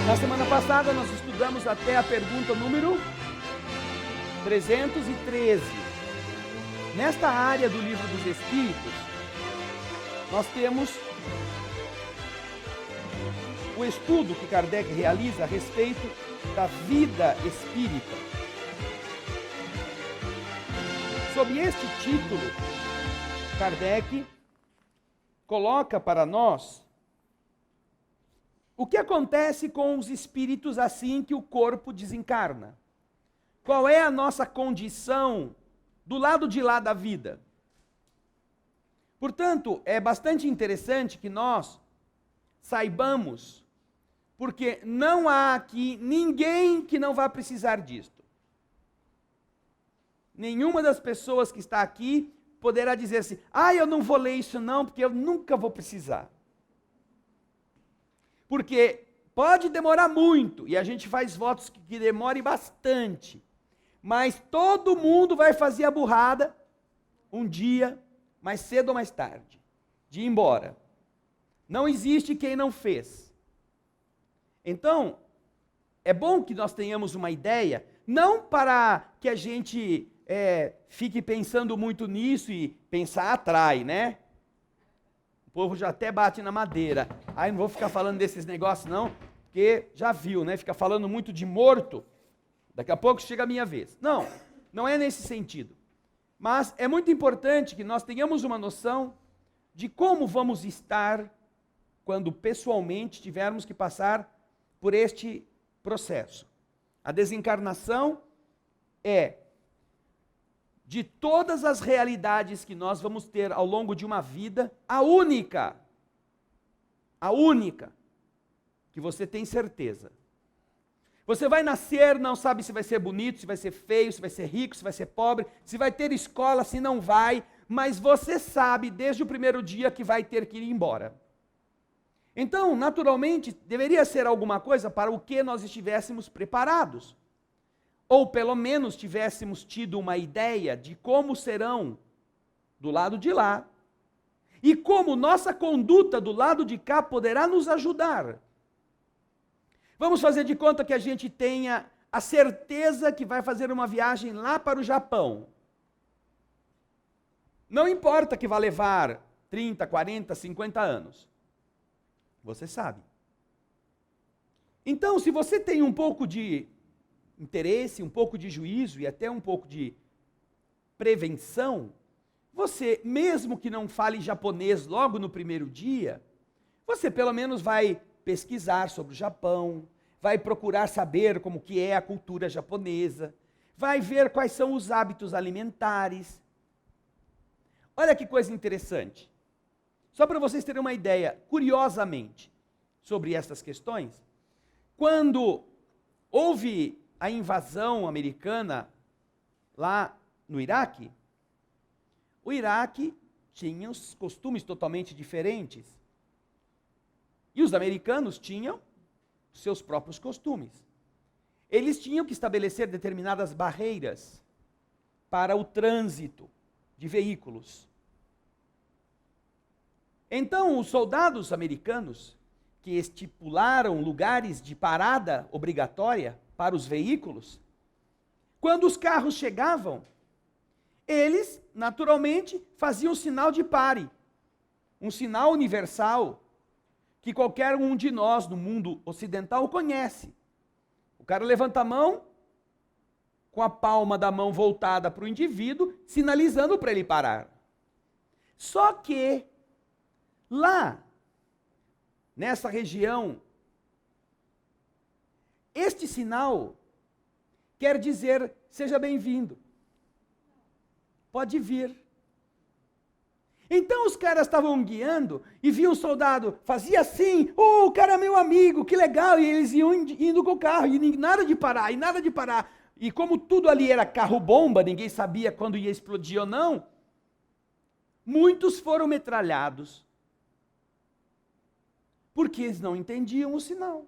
Na semana passada nós estudamos até a pergunta número 313. Nesta área do Livro dos Espíritos, nós temos o estudo que Kardec realiza a respeito da vida espírita. Sob este título, Kardec coloca para nós o que acontece com os espíritos assim que o corpo desencarna. Qual é a nossa condição do lado de lá da vida? Portanto, é bastante interessante que nós saibamos, porque não há aqui ninguém que não vá precisar disto. Nenhuma das pessoas que está aqui poderá dizer assim: eu não vou ler isso não, porque eu nunca vou precisar. Porque pode demorar muito, e a gente faz votos que demore bastante, mas todo mundo vai fazer a burrada um dia, mais cedo ou mais tarde, de ir embora. Não existe quem não fez. Então, é bom que nós tenhamos uma ideia, não para que a gente fique pensando muito nisso, e pensar atrai, né? O povo já até bate na madeira. Não vou ficar falando desses negócios não, porque já viu, né? Fica falando muito de morto, daqui a pouco chega a minha vez. Não, não é nesse sentido. Mas é muito importante que nós tenhamos uma noção de como vamos estar quando pessoalmente tivermos que passar por este processo. A desencarnação é de todas as realidades que nós vamos ter ao longo de uma vida, a única que você tem certeza. Você vai nascer, não sabe se vai ser bonito, se vai ser feio, se vai ser rico, se vai ser pobre, se vai ter escola, se não vai, mas você sabe desde o primeiro dia que vai ter que ir embora. Então, naturalmente, deveria ser alguma coisa para o que nós estivéssemos preparados. Ou pelo menos tivéssemos tido uma ideia de como serão do lado de lá, e como nossa conduta do lado de cá poderá nos ajudar. Vamos fazer de conta que a gente tenha a certeza que vai fazer uma viagem lá para o Japão. Não importa que vá levar 30, 40, 50 anos. Você sabe. Então, se você tem um pouco de interesse, um pouco de juízo e até um pouco de prevenção, você, mesmo que não fale japonês logo no primeiro dia, você pelo menos vai pesquisar sobre o Japão, vai procurar saber como que é a cultura japonesa, vai ver quais são os hábitos alimentares. Olha que coisa interessante. Só para vocês terem uma ideia, curiosamente, sobre essas questões, quando houve a invasão americana lá no Iraque, o Iraque tinha os costumes totalmente diferentes. E os americanos tinham seus próprios costumes. Eles tinham que estabelecer determinadas barreiras para o trânsito de veículos. Então, os soldados americanos, que estipularam lugares de parada obrigatória para os veículos, quando os carros chegavam, eles, naturalmente, faziam um sinal de pare, um sinal universal, que qualquer um de nós no mundo ocidental conhece. O cara levanta a mão, com a palma da mão voltada para o indivíduo, sinalizando para ele parar. Só que, lá, nessa região, este sinal quer dizer: seja bem-vindo, pode vir. Então os caras estavam guiando e viam o soldado, fazia assim: o cara é meu amigo, que legal, e eles iam indo com o carro, e nada de parar, e nada de parar. E como tudo ali era carro-bomba, ninguém sabia quando ia explodir ou não, muitos foram metralhados, porque eles não entendiam o sinal.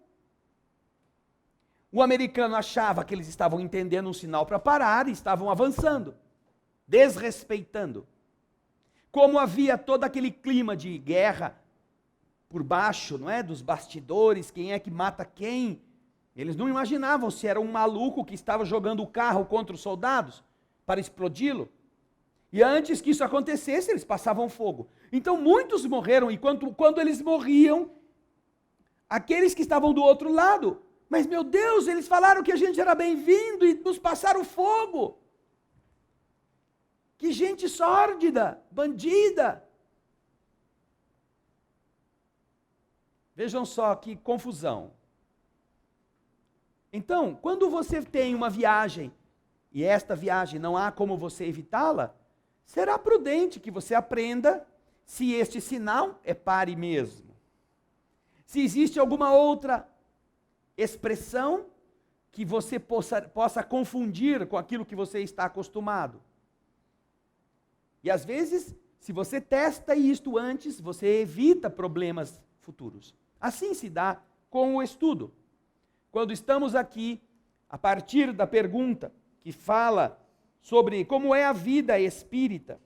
O americano achava que eles estavam entendendo um sinal para parar e estavam avançando, desrespeitando. Como havia todo aquele clima de guerra por baixo, não é? Dos bastidores, quem é que mata quem. Eles não imaginavam se era um maluco que estava jogando o carro contra os soldados para explodi-lo. E antes que isso acontecesse, eles passavam fogo. Então muitos morreram, e quando eles morriam, aqueles que estavam do outro lado, mas meu Deus, eles falaram que a gente era bem-vindo e nos passaram fogo. Que gente sórdida, bandida. Vejam só que confusão. Então, quando você tem uma viagem, e esta viagem não há como você evitá-la, será prudente que você aprenda se este sinal é pare mesmo. Se existe alguma outra expressão que você possa confundir com aquilo que você está acostumado. E às vezes, se você testa isto antes, você evita problemas futuros. Assim se dá com o estudo. Quando estamos aqui, a partir da pergunta que fala sobre como é a vida espírita,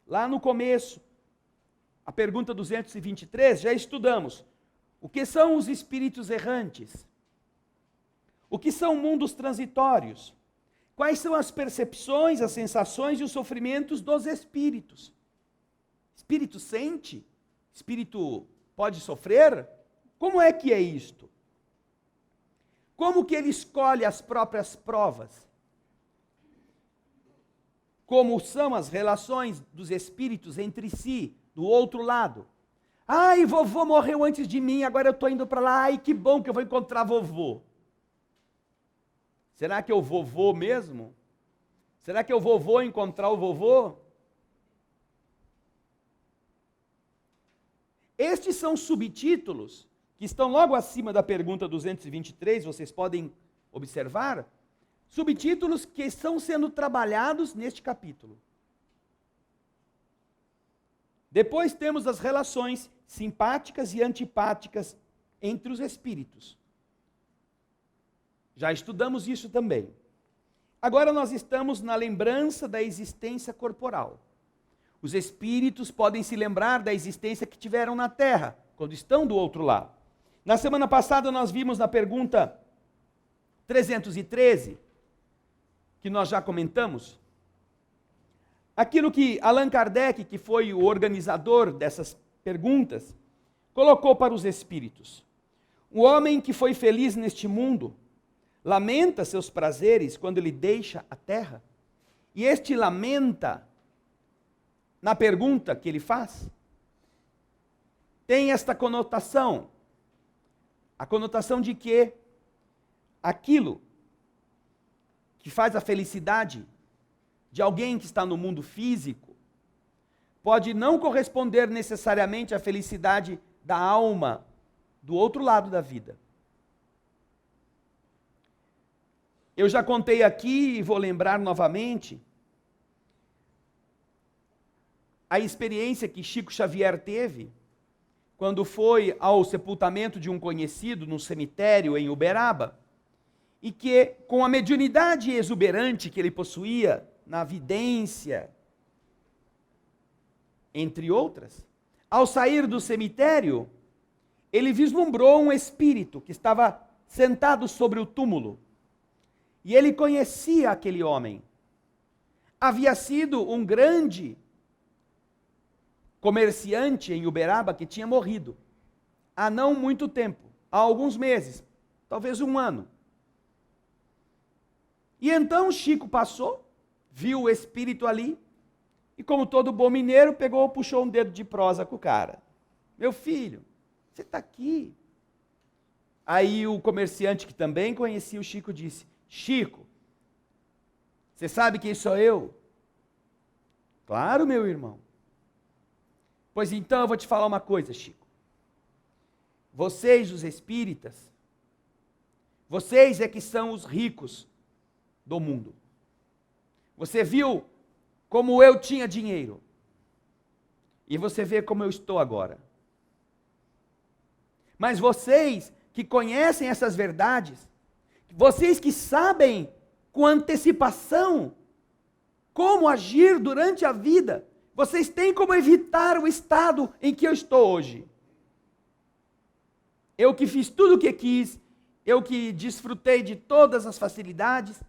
lá no começo, a pergunta 223, já estudamos. O que são os espíritos errantes? O que são mundos transitórios? Quais são as percepções, as sensações e os sofrimentos dos espíritos? Espírito sente? Espírito pode sofrer? Como é que é isto? Como que ele escolhe as próprias provas? Como são as relações dos espíritos entre si, do outro lado? Ai, vovô morreu antes de mim, agora eu estou indo para lá, ai, que bom que eu vou encontrar vovô. Será que eu vou mesmo? Será que eu vou encontrar o vovô? Estes são subtítulos que estão logo acima da pergunta 223, vocês podem observar, subtítulos que estão sendo trabalhados neste capítulo. Depois temos as relações simpáticas e antipáticas entre os espíritos. Já estudamos isso também. Agora nós estamos na lembrança da existência corporal. Os espíritos podem se lembrar da existência que tiveram na Terra, quando estão do outro lado. Na semana passada nós vimos na pergunta 313, que nós já comentamos, aquilo que Allan Kardec, que foi o organizador dessas perguntas, colocou para os espíritos. O homem que foi feliz neste mundo lamenta seus prazeres quando ele deixa a terra. E este lamenta, na pergunta que ele faz, tem esta conotação, a conotação de que aquilo que faz a felicidade de alguém que está no mundo físico pode não corresponder necessariamente à felicidade da alma do outro lado da vida. Eu já contei aqui e vou lembrar novamente a experiência que Chico Xavier teve quando foi ao sepultamento de um conhecido no cemitério em Uberaba, e que, com a mediunidade exuberante que ele possuía na vidência, entre outras, ao sair do cemitério, ele vislumbrou um espírito que estava sentado sobre o túmulo. E ele conhecia aquele homem. Havia sido um grande comerciante em Uberaba que tinha morrido há não muito tempo, há alguns meses, talvez um ano. E então Chico passou, viu o espírito ali, e como todo bom mineiro, puxou um dedo de prosa com o cara. Meu filho, você está aqui. Aí o comerciante, que também conhecia o Chico, disse: Chico, você sabe quem sou eu? Claro, meu irmão. Pois então eu vou te falar uma coisa, Chico. Vocês, os espíritas, vocês é que são os ricos do mundo. Você viu como eu tinha dinheiro. E você vê como eu estou agora. Mas vocês que conhecem essas verdades, vocês que sabem com antecipação como agir durante a vida, vocês têm como evitar o estado em que eu estou hoje. eu que fiz tudo o que quis, eu que desfrutei de todas as facilidades,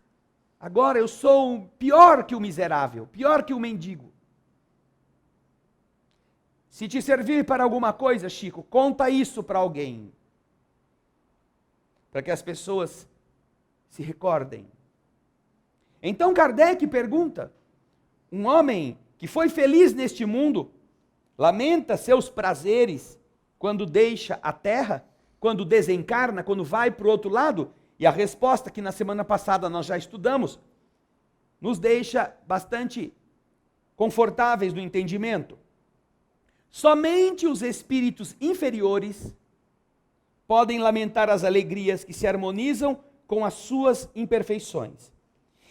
agora eu sou pior que o miserável, pior que o mendigo. Se te servir para alguma coisa, Chico, conta isso para alguém. Para que as pessoas se recordem. Então Kardec pergunta, um homem que foi feliz neste mundo, lamenta seus prazeres quando deixa a terra, quando desencarna, quando vai para o outro lado? E a resposta que na semana passada nós já estudamos, nos deixa bastante confortáveis no entendimento. Somente os espíritos inferiores podem lamentar as alegrias que se harmonizam com as suas imperfeições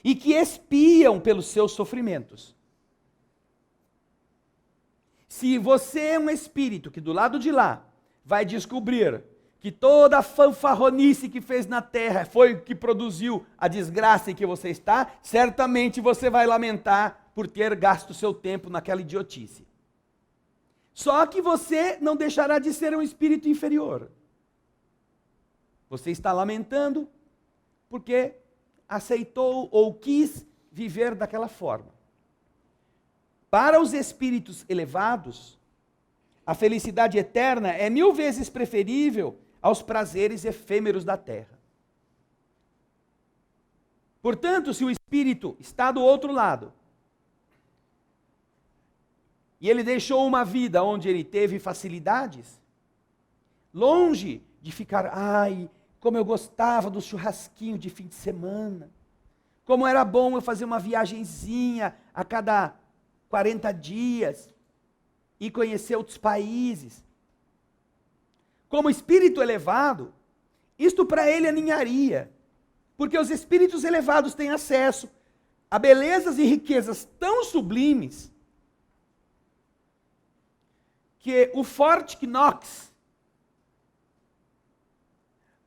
e que expiam pelos seus sofrimentos. Se você é um espírito que do lado de lá vai descobrir que toda a fanfarronice que fez na terra foi o que produziu a desgraça em que você está, certamente você vai lamentar por ter gasto seu tempo naquela idiotice. Só que você não deixará de ser um espírito inferior. Você está lamentando porque aceitou ou quis viver daquela forma. Para os espíritos elevados, a felicidade eterna é 1000 vezes preferível aos prazeres efêmeros da terra. Portanto, se o espírito está do outro lado, e ele deixou uma vida onde ele teve facilidades, longe de ficar, ai, como eu gostava do churrasquinho de fim de semana, como era bom eu fazer uma viagenzinha a cada 40 dias e conhecer outros países. Como espírito elevado, isto para ele é ninharia, porque os espíritos elevados têm acesso a belezas e riquezas tão sublimes que o Fort Knox,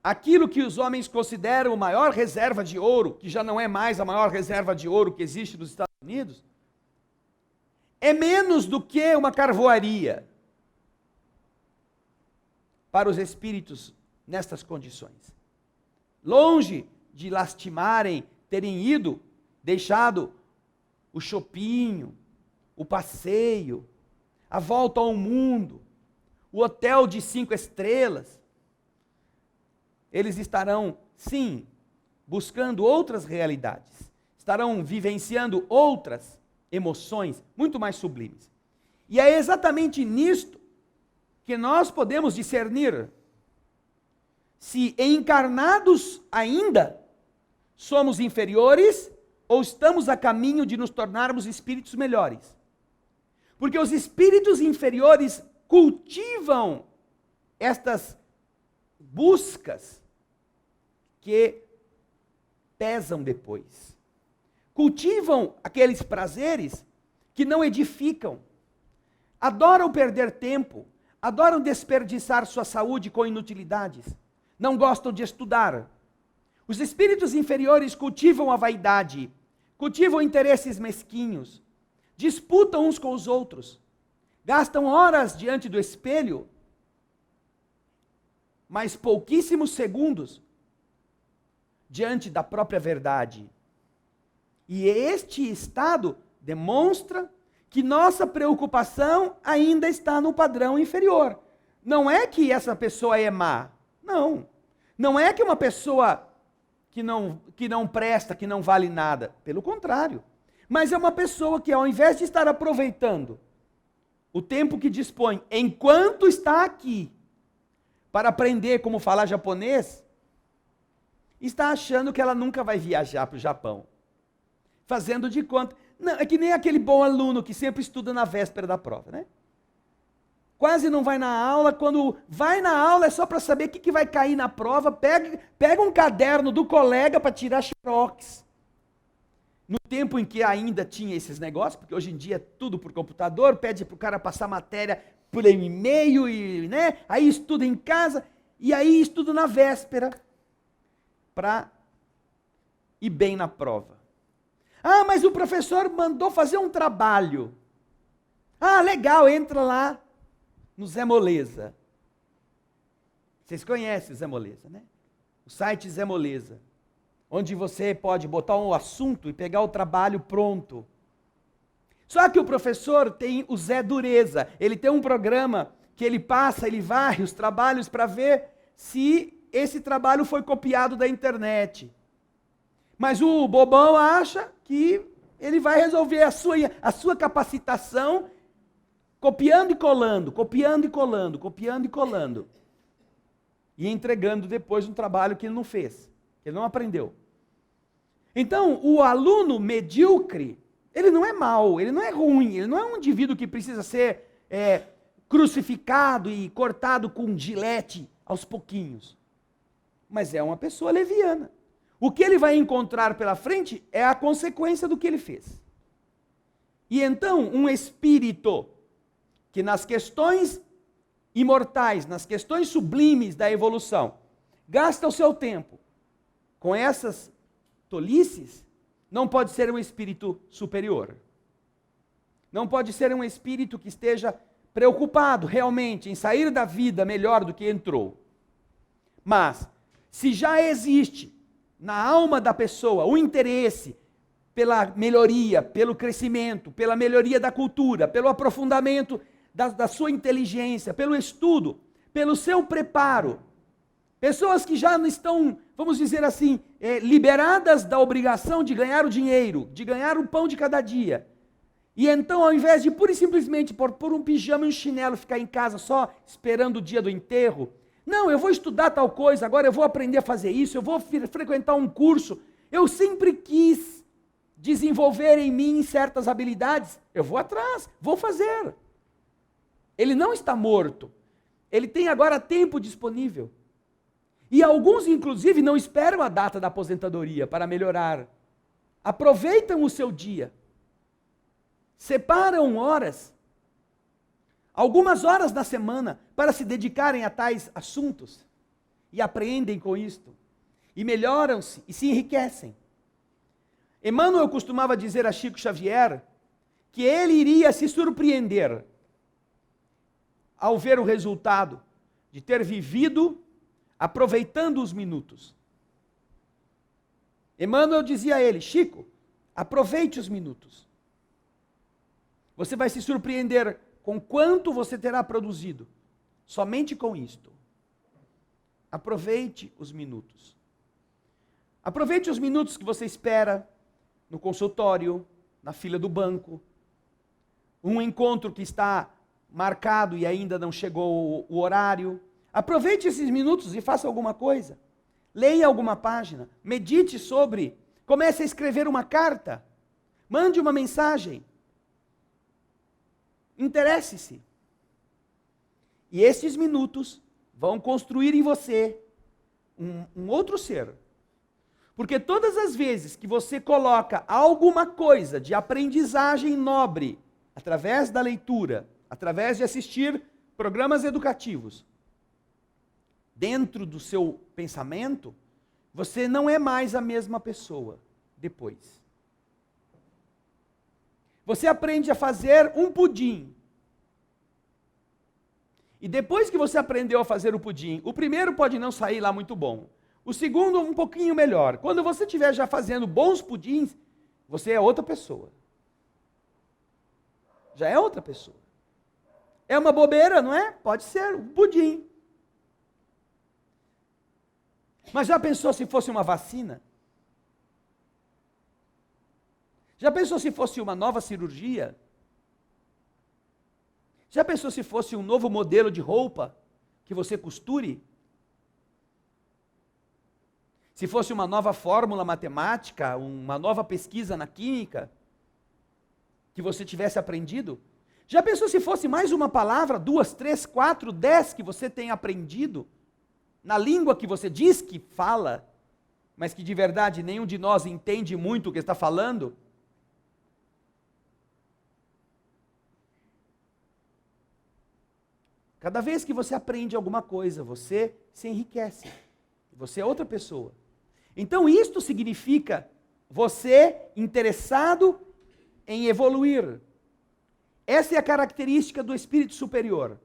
aquilo que os homens consideram a maior reserva de ouro, que já não é mais a maior reserva de ouro que existe nos Estados Unidos, é menos do que uma carvoaria para os espíritos nestas condições. Longe de lastimarem, terem ido, deixado o chopinho, o passeio, a volta ao mundo, o hotel de 5 estrelas, eles estarão, sim, buscando outras realidades, estarão vivenciando outras emoções muito mais sublimes. E é exatamente nisto que nós podemos discernir se encarnados ainda somos inferiores ou estamos a caminho de nos tornarmos espíritos melhores. Porque os espíritos inferiores cultivam estas buscas que pesam depois. Cultivam aqueles prazeres que não edificam. Adoram perder tempo, adoram desperdiçar sua saúde com inutilidades. Não gostam de estudar. Os espíritos inferiores cultivam a vaidade, cultivam interesses mesquinhos, disputam uns com os outros, gastam horas diante do espelho, mas pouquíssimos segundos diante da própria verdade. E este estado demonstra que nossa preocupação ainda está no padrão inferior. Não é que essa pessoa é má, não. Não é que uma pessoa que não presta, que não vale nada. Pelo contrário. Mas é uma pessoa que, ao invés de estar aproveitando o tempo que dispõe, enquanto está aqui, para aprender como falar japonês, está achando que ela nunca vai viajar para o Japão. Fazendo de conta. Não, é que nem aquele bom aluno que sempre estuda na véspera da prova, né? Quase não vai na aula, quando vai na aula é só para saber o que vai cair na prova, pega um caderno do colega para tirar xerox. No tempo em que ainda tinha esses negócios, porque hoje em dia é tudo por computador, pede para o cara passar matéria por e-mail, né? Aí estuda em casa, e aí estuda na véspera, para ir bem na prova. Ah, mas o professor mandou fazer um trabalho. Ah, legal, entra lá no Zé Moleza. Vocês conhecem o Zé Moleza, né? O site Zé Moleza, onde você pode botar um assunto e pegar o trabalho pronto. Só que o professor tem o Zé Dureza. Ele tem um programa que ele passa, ele varre os trabalhos para ver se esse trabalho foi copiado da internet. Mas o bobão acha que ele vai resolver a sua capacitação copiando e colando, copiando e colando, copiando e colando. E entregando depois um trabalho que ele não fez, que ele não aprendeu. Então, o aluno medíocre, ele não é mau, ele não é ruim, ele não é um indivíduo que precisa ser crucificado e cortado com gilete aos pouquinhos. Mas é uma pessoa leviana. O que ele vai encontrar pela frente é a consequência do que ele fez. E então, um espírito que nas questões imortais, nas questões sublimes da evolução, gasta o seu tempo com essas tolices, não pode ser um espírito superior. Não pode ser um espírito que esteja preocupado realmente em sair da vida melhor do que entrou. Mas, se já existe na alma da pessoa o interesse pela melhoria, pelo crescimento, pela melhoria da cultura, pelo aprofundamento da sua inteligência, pelo estudo, pelo seu preparo, pessoas que já não estão, vamos dizer assim, liberadas da obrigação de ganhar o dinheiro, de ganhar o pão de cada dia, e então ao invés de pura e simplesmente por um pijama e um chinelo ficar em casa só esperando o dia do enterro, não, eu vou estudar tal coisa, agora eu vou aprender a fazer isso, eu vou frequentar um curso, eu sempre quis desenvolver em mim certas habilidades, eu vou atrás, vou fazer. Ele não está morto, ele tem agora tempo disponível. E alguns, inclusive, não esperam a data da aposentadoria para melhorar. Aproveitam o seu dia, separam horas, algumas horas na semana, para se dedicarem a tais assuntos, e aprendem com isto, e melhoram-se, e se enriquecem. Emmanuel costumava dizer a Chico Xavier, que ele iria se surpreender, ao ver o resultado, de ter vivido, aproveitando os minutos. Emmanuel dizia a ele, Chico, aproveite os minutos. Você vai se surpreender com quanto você terá produzido, somente com isto. Aproveite os minutos. Aproveite os minutos que você espera no consultório, na fila do banco, um encontro que está marcado e ainda não chegou o horário. Aproveite esses minutos e faça alguma coisa. Leia alguma página, medite sobre, comece a escrever uma carta, mande uma mensagem. Interesse-se. E esses minutos vão construir em você um outro ser. Porque todas as vezes que você coloca alguma coisa de aprendizagem nobre, através da leitura, através de assistir programas educativos, dentro do seu pensamento, você não é mais a mesma pessoa depois. Você aprende a fazer um pudim. E depois que você aprendeu a fazer o pudim, o primeiro pode não sair lá muito bom. O segundo um pouquinho melhor. Quando você estiver já fazendo bons pudins, você é outra pessoa. Já é outra pessoa. É uma bobeira, não é? Pode ser, um pudim. Mas já pensou se fosse uma vacina? Já pensou se fosse uma nova cirurgia? Já pensou se fosse um novo modelo de roupa que você costure? Se fosse uma nova fórmula matemática, uma nova pesquisa na química que você tivesse aprendido? Já pensou se fosse mais uma palavra, 2, 3, 4, 10 que você tem aprendido na língua que você diz que fala, mas que de verdade nenhum de nós entende muito o que está falando? Cada vez que você aprende alguma coisa, você se enriquece. Você é outra pessoa. Então isto significa você interessado em evoluir. Essa é a característica do espírito superior.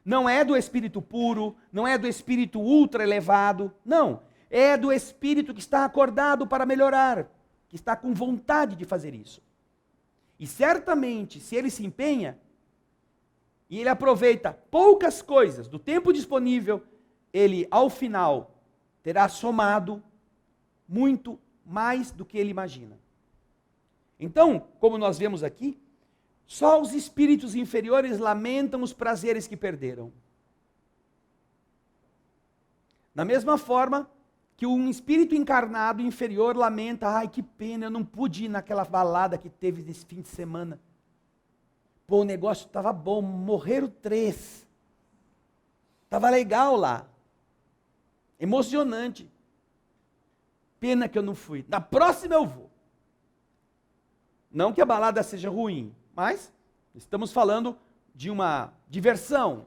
Não é do espírito puro, não é do espírito ultra elevado, não. É do espírito que está acordado para melhorar, que está com vontade de fazer isso. E certamente, se ele se empenha, e ele aproveita poucas coisas do tempo disponível, ele, ao final, terá somado muito mais do que ele imagina. Então, como nós vemos aqui, só os espíritos inferiores lamentam os prazeres que perderam. Da mesma forma que um espírito encarnado inferior lamenta, ai que pena, eu não pude ir naquela balada que teve nesse fim de semana. Pô, o negócio estava bom, morreram 3. Estava legal lá. Emocionante. Pena que eu não fui. Na próxima eu vou. Não que a balada seja ruim, mas estamos falando de uma diversão,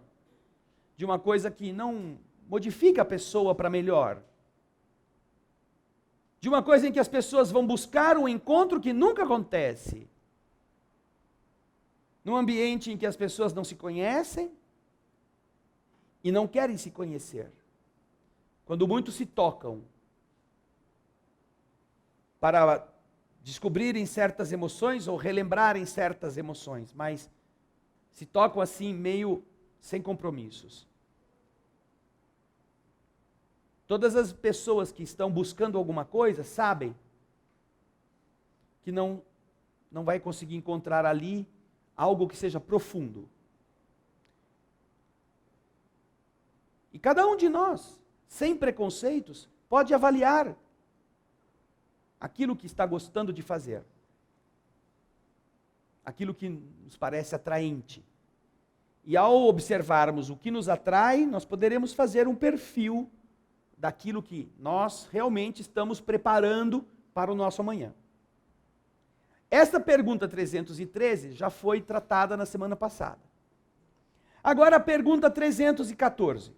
de uma coisa que não modifica a pessoa para melhor. De uma coisa em que as pessoas vão buscar um encontro que nunca acontece. Num ambiente em que as pessoas não se conhecem e não querem se conhecer. Quando muitos se tocam para descobrirem certas emoções ou relembrarem certas emoções, mas se tocam assim meio sem compromissos. Todas as pessoas que estão buscando alguma coisa sabem que não vai conseguir encontrar ali algo que seja profundo. E cada um de nós, sem preconceitos, pode avaliar aquilo que está gostando de fazer. Aquilo que nos parece atraente. E ao observarmos o que nos atrai, nós poderemos fazer um perfil daquilo que nós realmente estamos preparando para o nosso amanhã. Essa pergunta 313 já foi tratada na semana passada. Agora a pergunta 314.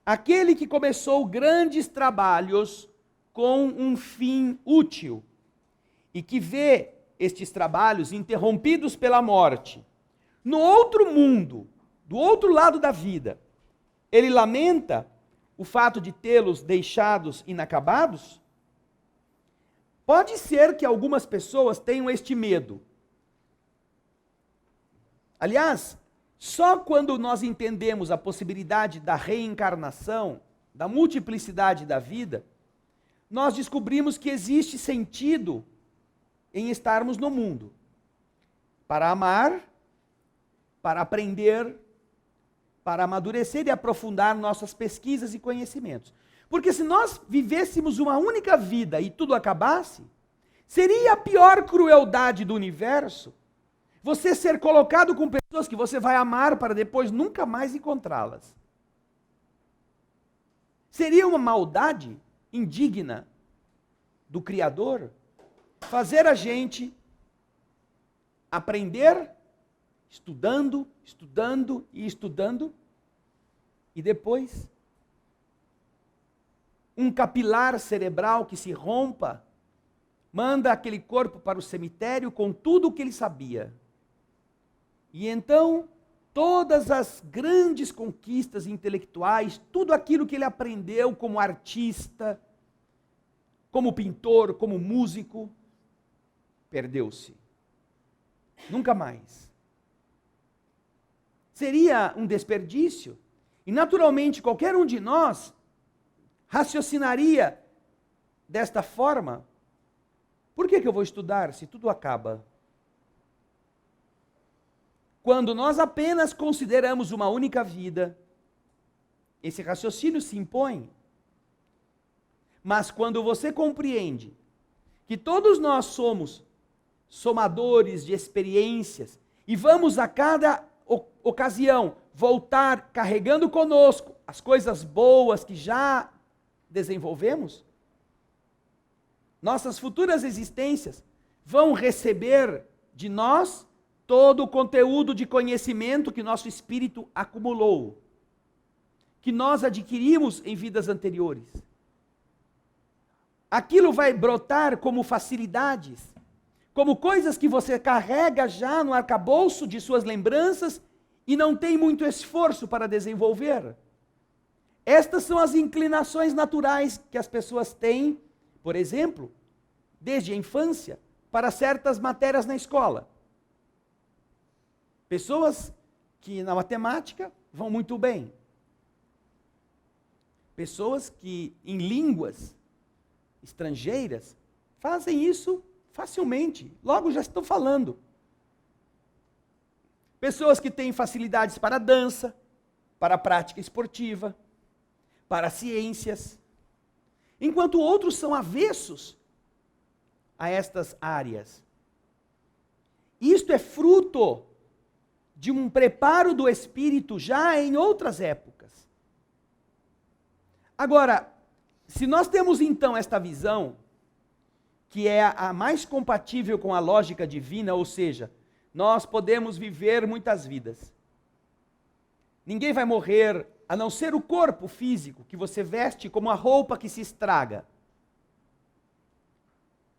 Aquele que começou grandes trabalhos com um fim útil e que vê estes trabalhos interrompidos pela morte, no outro mundo, do outro lado da vida, ele lamenta o fato de tê-los deixados inacabados? Pode ser que algumas pessoas tenham este medo. Aliás, só quando nós entendemos a possibilidade da reencarnação, da multiplicidade da vida, nós descobrimos que existe sentido em estarmos no mundo. Para amar, para aprender, para amadurecer e aprofundar nossas pesquisas e conhecimentos. Porque se nós vivêssemos uma única vida e tudo acabasse, seria a pior crueldade do universo você ser colocado com pessoas que você vai amar para depois nunca mais encontrá-las. Seria uma maldade indigna do Criador fazer a gente aprender, estudando e estudando, e depois um capilar cerebral que se rompa, manda aquele corpo para o cemitério com tudo o que ele sabia. E então, todas as grandes conquistas intelectuais, tudo aquilo que ele aprendeu como artista, como pintor, como músico, perdeu-se. Nunca mais. Seria um desperdício. E naturalmente, qualquer um de nós raciocinaria desta forma: por que eu vou estudar se tudo acaba? Quando nós apenas consideramos uma única vida, esse raciocínio se impõe. Mas quando você compreende que todos nós somos somadores de experiências e vamos a cada ocasião voltar carregando conosco as coisas boas que já desenvolvemos, nossas futuras existências vão receber de nós todo o conteúdo de conhecimento que nosso espírito acumulou, que nós adquirimos em vidas anteriores. Aquilo vai brotar como facilidades, como coisas que você carrega já no arcabouço de suas lembranças e não tem muito esforço para desenvolver. Estas são as inclinações naturais que as pessoas têm, por exemplo, desde a infância, para certas matérias na escola. Pessoas que na matemática vão muito bem. Pessoas que em línguas estrangeiras fazem isso facilmente, logo já estão falando. Pessoas que têm facilidades para a dança, para a prática esportiva, para ciências, enquanto outros são avessos a estas áreas. Isto é fruto de um preparo do espírito já em outras épocas. Agora, se nós temos então esta visão, que é a mais compatível com a lógica divina, ou seja, nós podemos viver muitas vidas. Ninguém vai morrer, a não ser o corpo físico que você veste como a roupa que se estraga.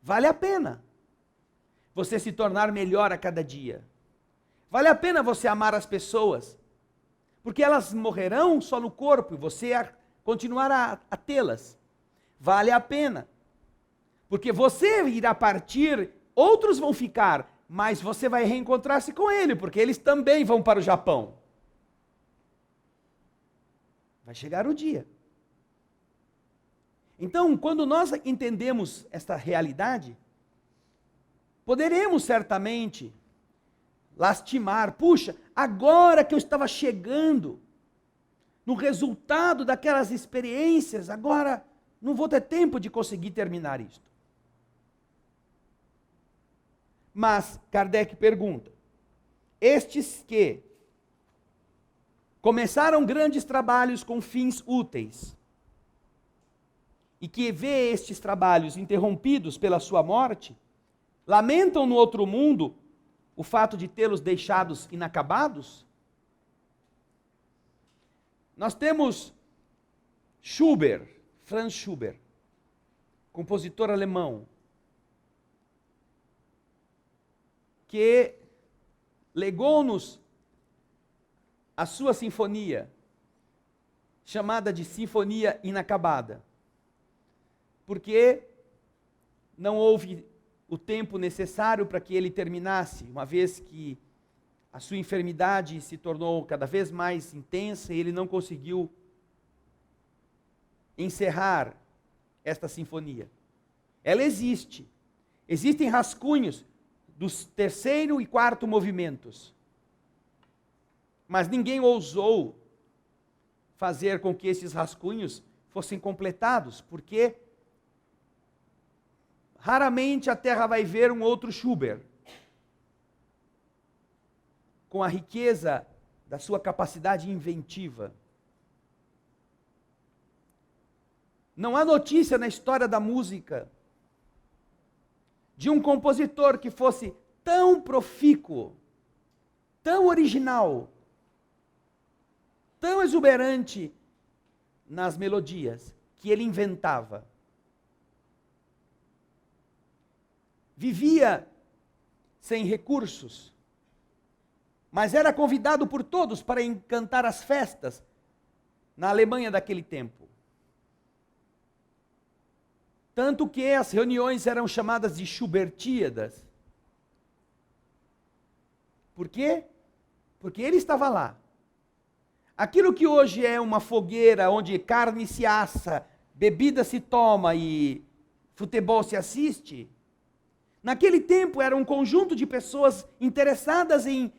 Vale a pena você se tornar melhor a cada dia. Vale a pena você amar as pessoas, porque elas morrerão só no corpo e você continuará a tê-las. Vale a pena, porque você irá partir, outros vão ficar, mas você vai reencontrar-se com ele, porque eles também vão para o Japão. Vai chegar o dia. Então, quando nós entendemos esta realidade, poderemos certamente lastimar. Puxa, agora que eu estava chegando no resultado daquelas experiências, agora não vou ter tempo de conseguir terminar isto. Mas Kardec pergunta: estes que começaram grandes trabalhos com fins úteis, e que vê estes trabalhos interrompidos pela sua morte, lamentam no outro mundo o fato de tê-los deixados inacabados? Nós temos Schubert, Franz Schubert, compositor alemão, que legou-nos a sua sinfonia, chamada de Sinfonia Inacabada, porque não houve o tempo necessário para que ele terminasse, uma vez que a sua enfermidade se tornou cada vez mais intensa e ele não conseguiu encerrar esta sinfonia. Ela existe. Existem rascunhos dos terceiro e quarto movimentos. Mas ninguém ousou fazer com que esses rascunhos fossem completados, porque raramente a Terra vai ver um outro Schubert com a riqueza da sua capacidade inventiva. Não há notícia na história da música de um compositor que fosse tão profícuo, tão original, tão exuberante nas melodias que ele inventava. Vivia sem recursos, mas era convidado por todos para encantar as festas na Alemanha daquele tempo. Tanto que as reuniões eram chamadas de Schubertíadas. Por quê? Porque ele estava lá. Aquilo que hoje é uma fogueira onde carne se assa, bebida se toma e futebol se assiste, naquele tempo era um conjunto de pessoas interessadas em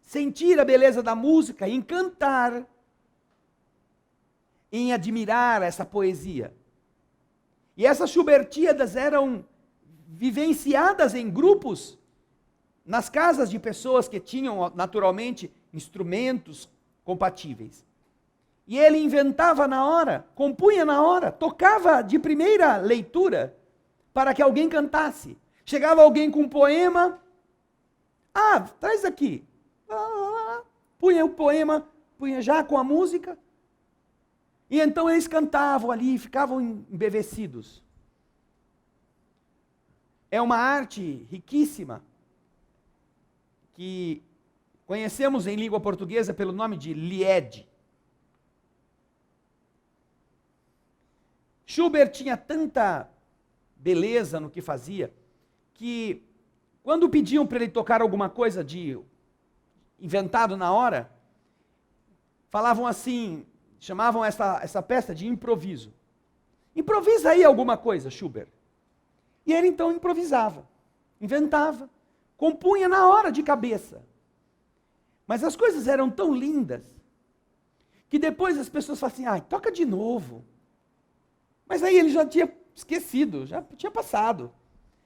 sentir a beleza da música, em cantar, em admirar essa poesia. E essas Schubertíadas eram vivenciadas em grupos, nas casas de pessoas que tinham naturalmente instrumentos compatíveis. E ele inventava na hora, compunha na hora, tocava de primeira leitura para que alguém cantasse. Chegava alguém com um poema, traz aqui. Punha o poema, punha já com a música, e então eles cantavam ali, ficavam embevecidos. É uma arte riquíssima, que conhecemos em língua portuguesa pelo nome de Lied. Schubert tinha tanta beleza no que fazia, que quando pediam para ele tocar alguma coisa de inventado na hora, falavam assim, chamavam essa peça de improviso. Improvisa aí alguma coisa, Schubert. E ele então improvisava, inventava, compunha na hora de cabeça. Mas as coisas eram tão lindas, que depois as pessoas falam assim, toca de novo. Mas aí ele já tinha esquecido, já tinha passado.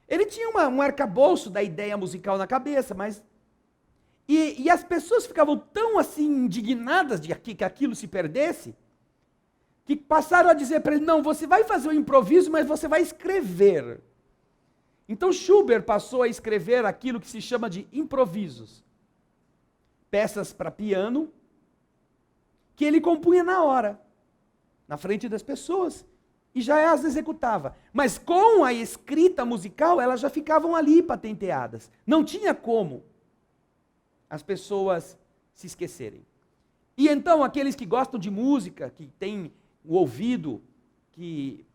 Ele tinha um arcabouço da ideia musical na cabeça, mas... E as pessoas ficavam tão assim indignadas de que aquilo se perdesse, que passaram a dizer para ele, não, você vai fazer o improviso, mas você vai escrever. Então Schubert passou a escrever aquilo que se chama de improvisos. Peças para piano, que ele compunha na hora, na frente das pessoas, e já as executava. Mas com a escrita musical, elas já ficavam ali patenteadas. Não tinha como as pessoas se esquecerem. E então aqueles que gostam de música, que têm o ouvido, que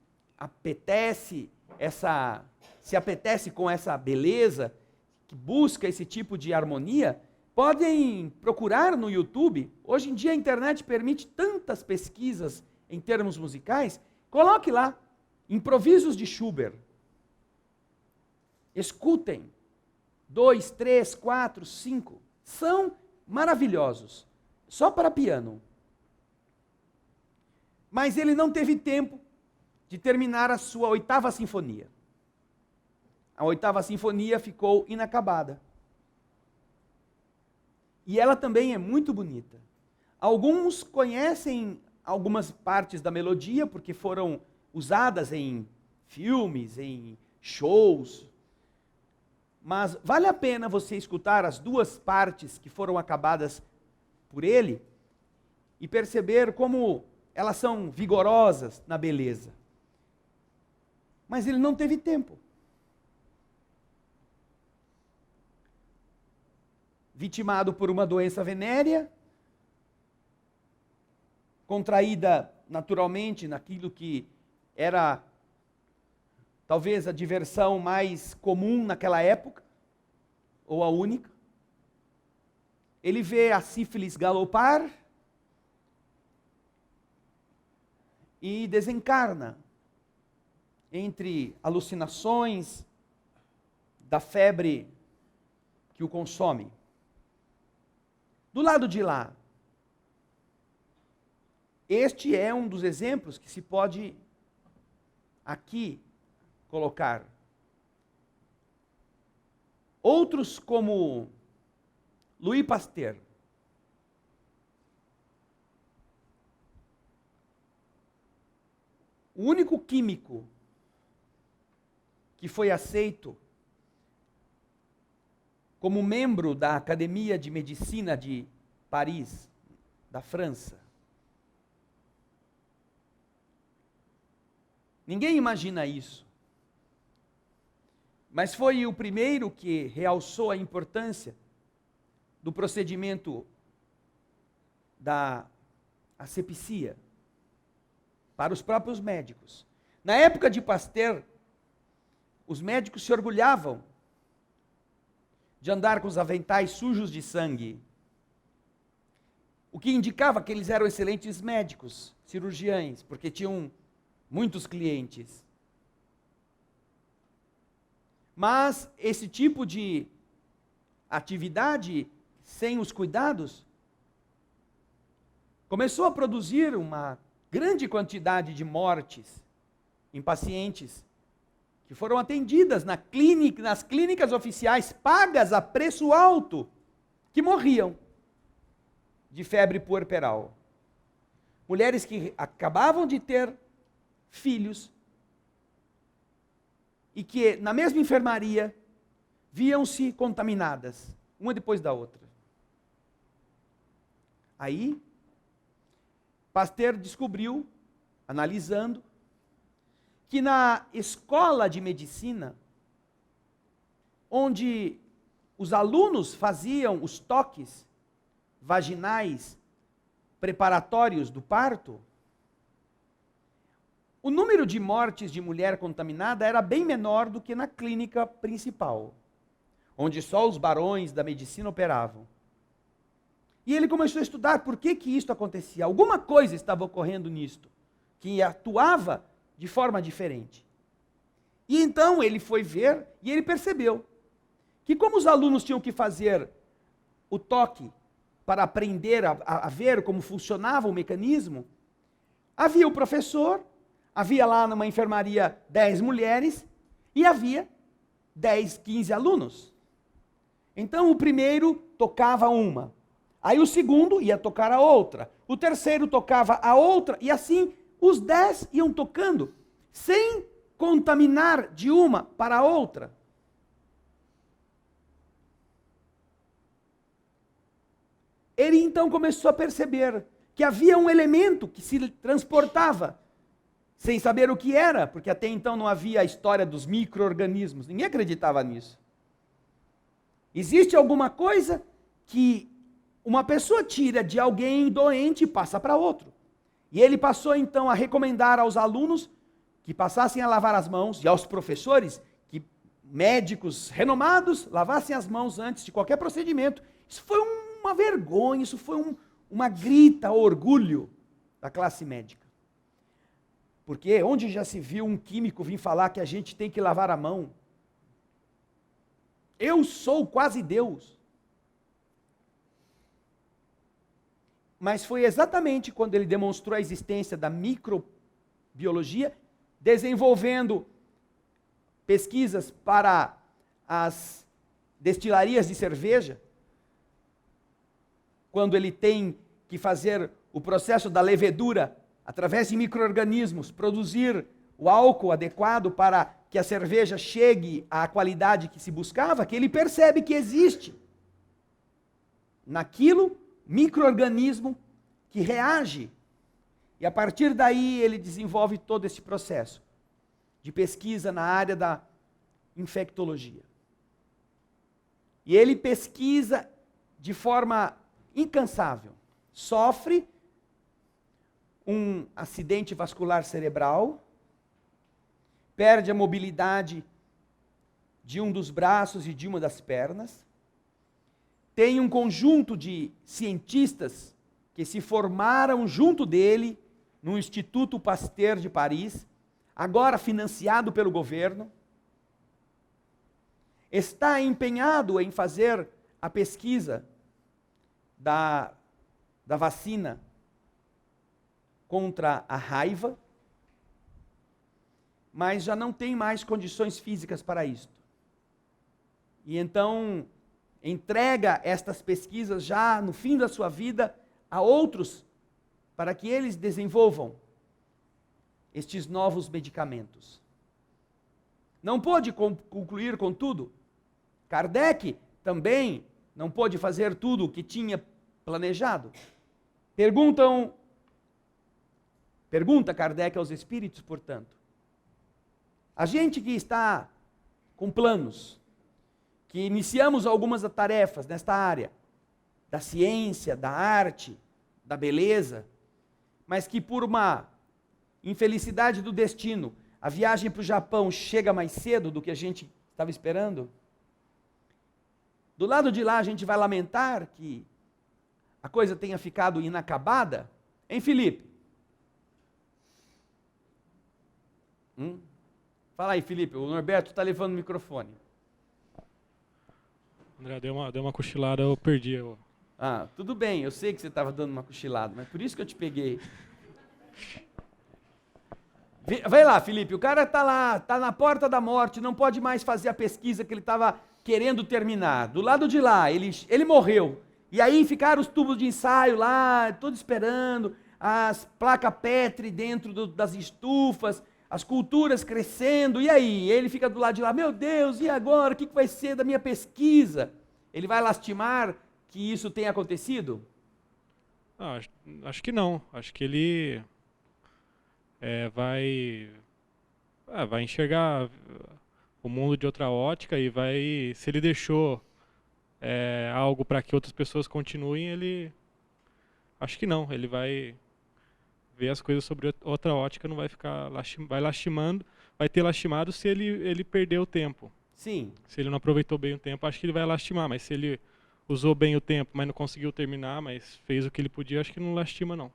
se apetece com essa beleza, que busca esse tipo de harmonia, podem procurar no YouTube. Hoje em dia a internet permite tantas pesquisas em termos musicais. Coloque lá, improvisos de Schubert. Escutem. 2, 3, 4, 5. São maravilhosos. Só para piano. Mas ele não teve tempo de terminar a sua 8ª sinfonia. A 8ª sinfonia ficou inacabada. E ela também é muito bonita. Alguns conhecem algumas partes da melodia, porque foram usadas em filmes, em shows. Mas vale a pena você escutar as 2 partes que foram acabadas por ele e perceber como elas são vigorosas na beleza. Mas ele não teve tempo. Vitimado por uma doença venérea, contraída naturalmente naquilo que era talvez a diversão mais comum naquela época, ou a única. Ele vê a sífilis galopar e desencarna entre alucinações da febre que o consome. Do lado de lá, este é um dos exemplos que se pode aqui colocar. Outros como Louis Pasteur. O único químico que foi aceito como membro da Academia de Medicina de Paris, da França. Ninguém imagina isso. Mas foi o primeiro que realçou a importância do procedimento da asepsia para os próprios médicos. Na época de Pasteur, os médicos se orgulhavam de andar com os aventais sujos de sangue, o que indicava que eles eram excelentes médicos, cirurgiães, porque tinham muitos clientes. Mas esse tipo de atividade, sem os cuidados, começou a produzir uma grande quantidade de mortes em pacientes que foram atendidas nas clínicas oficiais, pagas a preço alto, que morriam de febre puerperal. Mulheres que acabavam de ter filhos e que na mesma enfermaria viam-se contaminadas, uma depois da outra. Aí, Pasteur descobriu, analisando, que na escola de medicina, onde os alunos faziam os toques vaginais preparatórios do parto, o número de mortes de mulher contaminada era bem menor do que na clínica principal, onde só os barões da medicina operavam. E ele começou a estudar por que isso acontecia. Alguma coisa estava ocorrendo nisto, que atuava de forma diferente. E então ele foi ver e ele percebeu que como os alunos tinham que fazer o toque para aprender a ver como funcionava o mecanismo, havia o professor, havia lá numa enfermaria 10 mulheres e havia 10, 15 alunos. Então o primeiro tocava uma, aí o segundo ia tocar a outra, o terceiro tocava a outra e assim os 10 iam tocando, sem contaminar de uma para a outra. Ele então começou a perceber que havia um elemento que se transportava, sem saber o que era, porque até então não havia a história dos micro-organismos, ninguém acreditava nisso. Existe alguma coisa que uma pessoa tira de alguém doente e passa para outro. E ele passou então a recomendar aos alunos que passassem a lavar as mãos, e aos professores, que médicos renomados lavassem as mãos antes de qualquer procedimento. Isso foi uma vergonha, isso foi uma grita ao orgulho da classe médica. Porque onde já se viu um químico vir falar que a gente tem que lavar a mão? Eu sou quase Deus. Mas foi exatamente quando ele demonstrou a existência da microbiologia, desenvolvendo pesquisas para as destilarias de cerveja, quando ele tem que fazer o processo da levedura, através de micro-organismos, produzir o álcool adequado para que a cerveja chegue à qualidade que se buscava, que ele percebe que existe naquilo micro-organismo que reage. E a partir daí ele desenvolve todo esse processo de pesquisa na área da infectologia. E ele pesquisa de forma incansável. Sofre um acidente vascular cerebral, perde a mobilidade de um dos braços e de uma das pernas, tem um conjunto de cientistas que se formaram junto dele no Instituto Pasteur de Paris, agora financiado pelo governo, está empenhado em fazer a pesquisa da vacina contra a raiva, mas já não tem mais condições físicas para isto. E então entrega estas pesquisas já no fim da sua vida a outros, para que eles desenvolvam estes novos medicamentos. Não pôde concluir com tudo. Kardec também não pôde fazer tudo o que tinha planejado. Pergunta Kardec aos espíritos, portanto. A gente que está com planos, que iniciamos algumas tarefas nesta área, da ciência, da arte, da beleza, mas que por uma infelicidade do destino, a viagem para o Japão chega mais cedo do que a gente estava esperando. Do lado de lá a gente vai lamentar que a coisa tenha ficado inacabada, hein, Felipe? Fala aí, Felipe, o Norberto está levando o microfone. André, deu uma cochilada, eu perdi. Tudo bem, eu sei que você estava dando uma cochilada, mas por isso que eu te peguei. Vai lá, Felipe, o cara está lá, está na porta da morte, não pode mais fazer a pesquisa que ele estava querendo terminar. Do lado de lá, ele morreu. E aí ficaram os tubos de ensaio lá, todos esperando, as placas Petri dentro das estufas, as culturas crescendo, e aí? Ele fica do lado de lá, meu Deus, e agora? O que vai ser da minha pesquisa? Ele vai lastimar que isso tenha acontecido? Acho que não. Acho que ele vai enxergar o mundo de outra ótica e vai, se ele deixou algo para que outras pessoas continuem, ele... Acho que não, ele vai ver as coisas sobre outra ótica, não vai ficar vai lastimando, vai ter lastimado se ele perdeu o tempo. Sim. Se ele não aproveitou bem o tempo, acho que ele vai lastimar, mas se ele usou bem o tempo, mas não conseguiu terminar, mas fez o que ele podia, acho que não lastima não.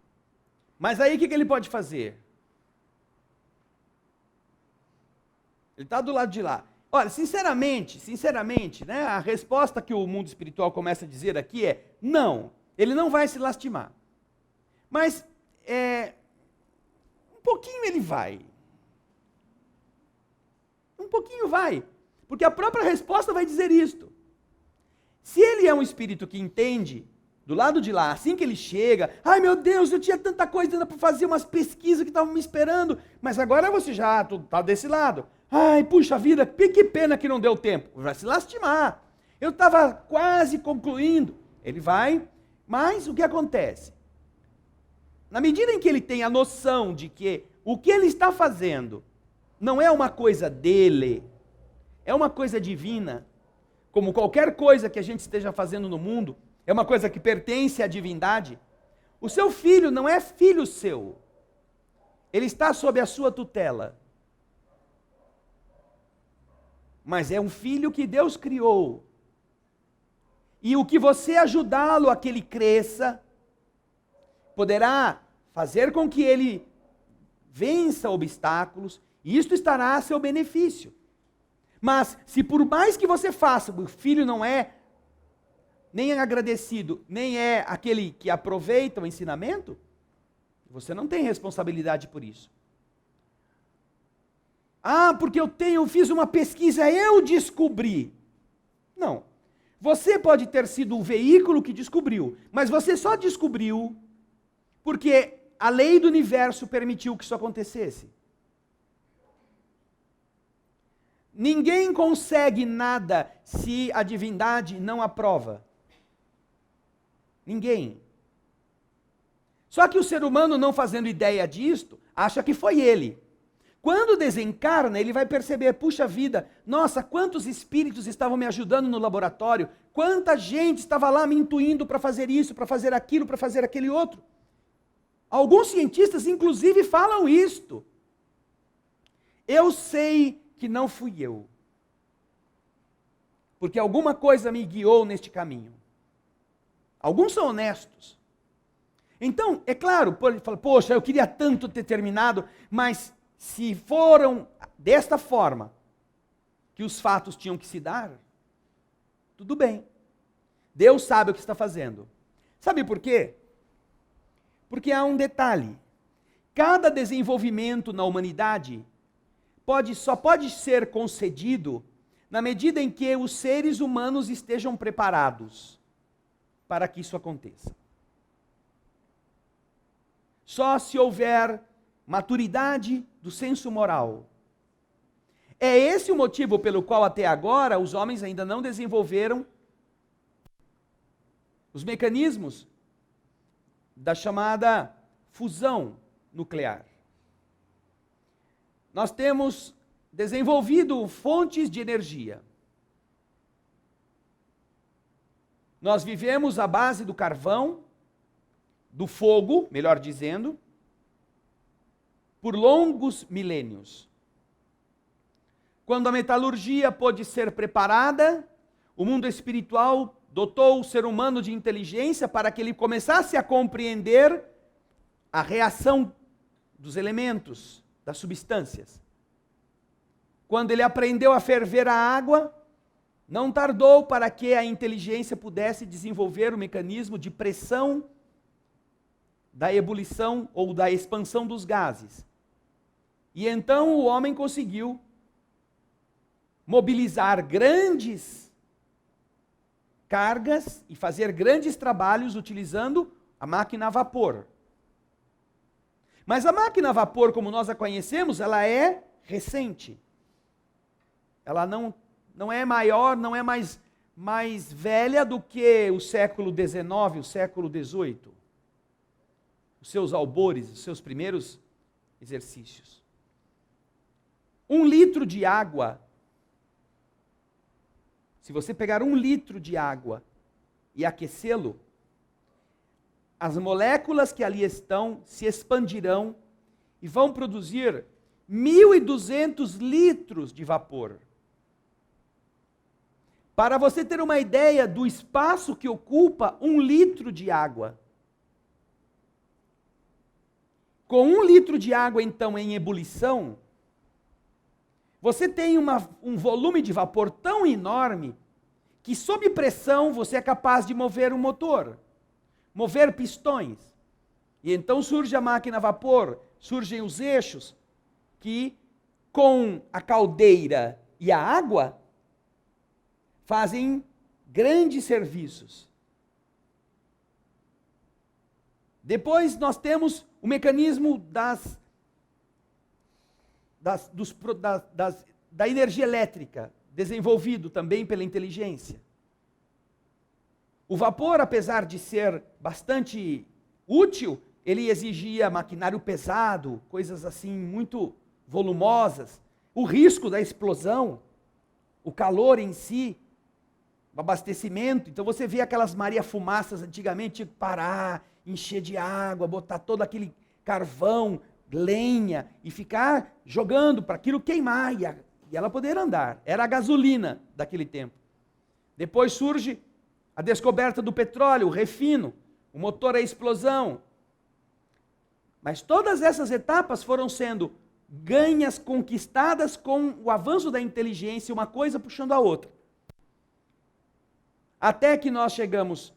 Mas aí o que ele pode fazer? Ele está do lado de lá. Olha, sinceramente, né, a resposta que o mundo espiritual começa a dizer aqui é não, ele não vai se lastimar. Mas um pouquinho ele vai. Um pouquinho vai. Porque a própria resposta vai dizer isto. Se ele é um espírito que entende, do lado de lá, assim que ele chega, ai meu Deus, eu tinha tanta coisa ainda para fazer, umas pesquisas que estavam me esperando, mas agora você já está desse lado. Ai, puxa vida, que pena que não deu tempo. Vai se lastimar. Eu estava quase concluindo. Ele vai, mas o que acontece? Na medida em que ele tem a noção de que o que ele está fazendo não é uma coisa dele, é uma coisa divina, como qualquer coisa que a gente esteja fazendo no mundo, é uma coisa que pertence à divindade, o seu filho não é filho seu, ele está sob a sua tutela. Mas é um filho que Deus criou. E o que você ajudá-lo a que ele cresça, poderá fazer com que ele vença obstáculos, e isto estará a seu benefício. Mas, se por mais que você faça, o filho não é nem agradecido, nem é aquele que aproveita o ensinamento, você não tem responsabilidade por isso. Ah, porque eu fiz uma pesquisa, eu descobri. Não. Você pode ter sido o veículo que descobriu, mas você só descobriu porque a lei do universo permitiu que isso acontecesse. Ninguém consegue nada se a divindade não aprova. Ninguém. Só que o ser humano, não fazendo ideia disto, acha que foi ele. Quando desencarna, ele vai perceber, puxa vida, nossa, quantos espíritos estavam me ajudando no laboratório, quanta gente estava lá me intuindo para fazer isso, para fazer aquilo, para fazer aquele outro. Alguns cientistas, inclusive, falam isto. Eu sei que não fui eu, porque alguma coisa me guiou neste caminho. Alguns são honestos. Então, é claro, ele fala, poxa, eu queria tanto ter terminado, mas se foram desta forma que os fatos tinham que se dar, tudo bem. Deus sabe o que está fazendo. Sabe por quê? Porque há um detalhe. Cada desenvolvimento na humanidade só pode ser concedido na medida em que os seres humanos estejam preparados para que isso aconteça. Só se houver maturidade do senso moral. É esse o motivo pelo qual até agora os homens ainda não desenvolveram os mecanismos da chamada fusão nuclear. Nós temos desenvolvido fontes de energia. Nós vivemos à base do carvão, do fogo, melhor dizendo, por longos milênios. Quando a metalurgia pôde ser preparada, o mundo espiritual dotou o ser humano de inteligência para que ele começasse a compreender a reação dos elementos, das substâncias. Quando ele aprendeu a ferver a água, não tardou para que a inteligência pudesse desenvolver o mecanismo de pressão da ebulição ou da expansão dos gases. E então o homem conseguiu mobilizar grandes cargas e fazer grandes trabalhos utilizando a máquina a vapor. Mas a máquina a vapor, como nós a conhecemos, ela é recente. Ela não é maior, não é mais velha do que o século XIX, o século XVIII. Os seus albores, os seus primeiros exercícios. 1 litro de água se você pegar 1 litro de água e aquecê-lo, as moléculas que ali estão se expandirão e vão produzir 1.200 litros de vapor. Para você ter uma ideia do espaço que ocupa 1 litro de água. Com 1 litro de água, então, em ebulição, você tem um volume de vapor tão enorme que, sob pressão, você é capaz de mover um motor, mover pistões. E então surge a máquina a vapor, surgem os eixos, que com a caldeira e a água fazem grandes serviços. Depois nós temos o mecanismo da energia elétrica, desenvolvido também pela inteligência. O vapor, apesar de ser bastante útil, ele exigia maquinário pesado, coisas assim muito volumosas, o risco da explosão, o calor em si, o abastecimento. Então você vê aquelas Maria-Fumaças antigamente, tinha que parar, encher de água, botar todo aquele carvão, lenha, e ficar jogando para aquilo queimar e ela poder andar. Era a gasolina daquele tempo. Depois surge a descoberta do petróleo, o refino, o motor a explosão. Mas todas essas etapas foram sendo ganhas, conquistadas com o avanço da inteligência, uma coisa puxando a outra. Até que nós chegamos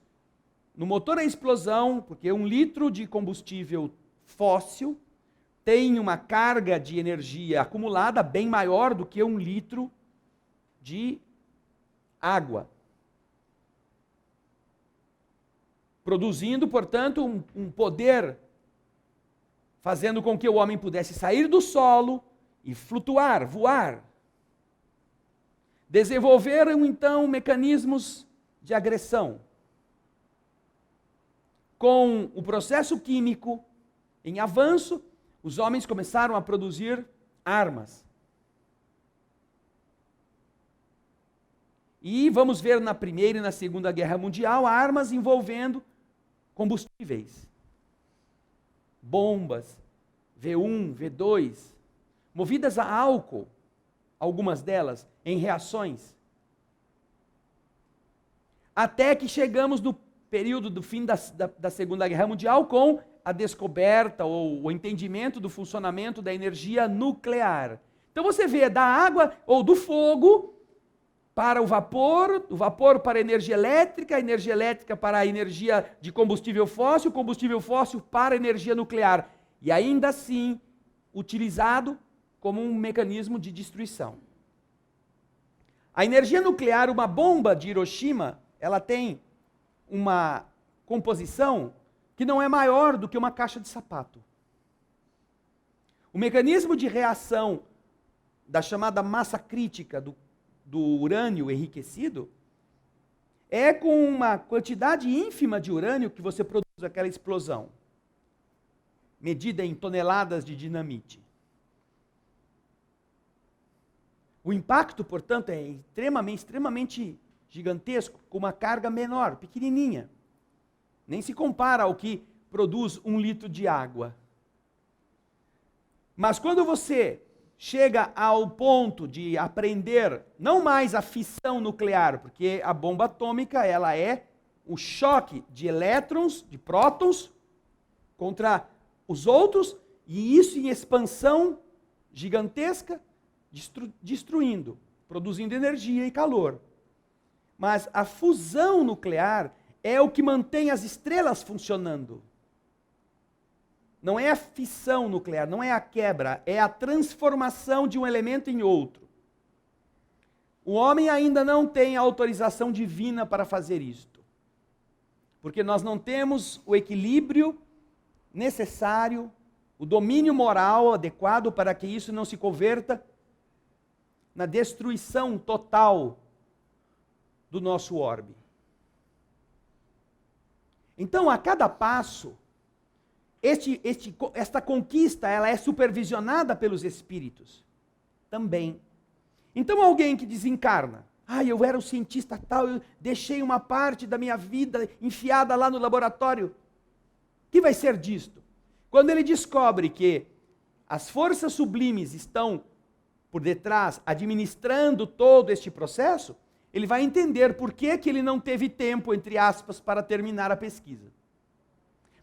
no motor a explosão, porque 1 litro de combustível fóssil tem uma carga de energia acumulada bem maior do que 1 litro de água. Produzindo, portanto, um poder, fazendo com que o homem pudesse sair do solo e flutuar, voar. Desenvolveram, então, mecanismos de agressão. Com o processo químico em avanço, os homens começaram a produzir armas. E vamos ver na Primeira e na Segunda Guerra Mundial armas envolvendo combustíveis, bombas, V1, V2, movidas a álcool, algumas delas, em reações. Até que chegamos no período do fim da Segunda Guerra Mundial com a descoberta ou o entendimento do funcionamento da energia nuclear. Então você vê da água ou do fogo para o vapor para a energia elétrica para a energia de combustível fóssil para a energia nuclear. E ainda assim, utilizado como um mecanismo de destruição. A energia nuclear, uma bomba de Hiroshima, ela tem uma composição que não é maior do que uma caixa de sapato. O mecanismo de reação da chamada massa crítica do urânio enriquecido é com uma quantidade ínfima de urânio que você produz aquela explosão, medida em toneladas de dinamite. O impacto, portanto, é extremamente gigantesco, com uma carga menor, pequenininha. Nem se compara ao que produz 1 litro de água. Mas quando você chega ao ponto de aprender não mais a fissão nuclear, porque a bomba atômica ela é o choque de elétrons, de prótons, contra os outros, e isso em expansão gigantesca, destruindo, produzindo energia e calor. Mas a fusão nuclear é o que mantém as estrelas funcionando. Não é a fissão nuclear, não é a quebra, é a transformação de um elemento em outro. O homem ainda não tem a autorização divina para fazer isto. Porque nós não temos o equilíbrio necessário, o domínio moral adequado para que isso não se converta na destruição total do nosso orbe. Então, a cada passo, esta conquista ela é supervisionada pelos espíritos também. Então alguém que desencarna, Ah, eu era um cientista tal, eu deixei uma parte da minha vida enfiada lá no laboratório. O que vai ser disto? Quando ele descobre que as forças sublimes estão por detrás, administrando todo este processo, ele vai entender por que ele não teve tempo, entre aspas, para terminar a pesquisa.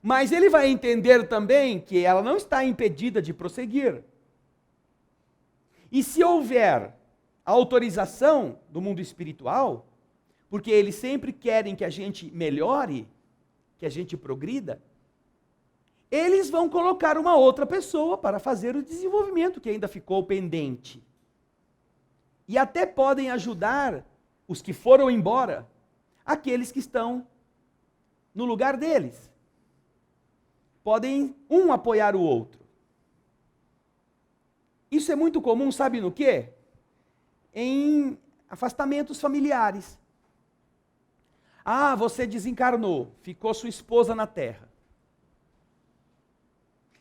Mas ele vai entender também que ela não está impedida de prosseguir. E se houver a autorização do mundo espiritual, porque eles sempre querem que a gente melhore, que a gente progrida, eles vão colocar uma outra pessoa para fazer o desenvolvimento que ainda ficou pendente. E até podem ajudar os que foram embora, aqueles que estão no lugar deles. Podem um apoiar o outro. Isso é muito comum, sabe no quê? Em afastamentos familiares. Ah, você desencarnou, ficou sua esposa na terra.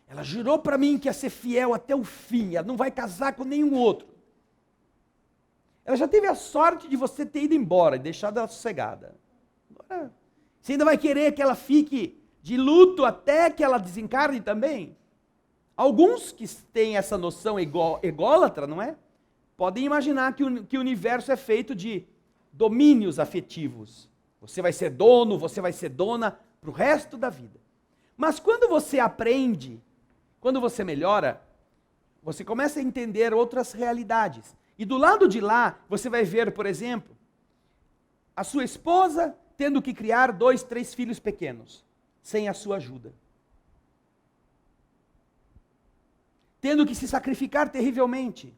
Ela jurou para mim que ia ser fiel até o fim, ela não vai casar com nenhum outro. Ela já teve a sorte de você ter ido embora e deixado ela sossegada. Agora, você ainda vai querer que ela fique de luto até que ela desencarne também? Alguns que têm essa noção ególatra, não é? Podem imaginar que o universo é feito de domínios afetivos. Você vai ser dono, você vai ser dona para o resto da vida. Mas quando você aprende, quando você melhora, você começa a entender outras realidades. E do lado de lá, você vai ver, por exemplo, a sua esposa tendo que criar 2, 3 filhos pequenos, sem a sua ajuda. Tendo que se sacrificar terrivelmente.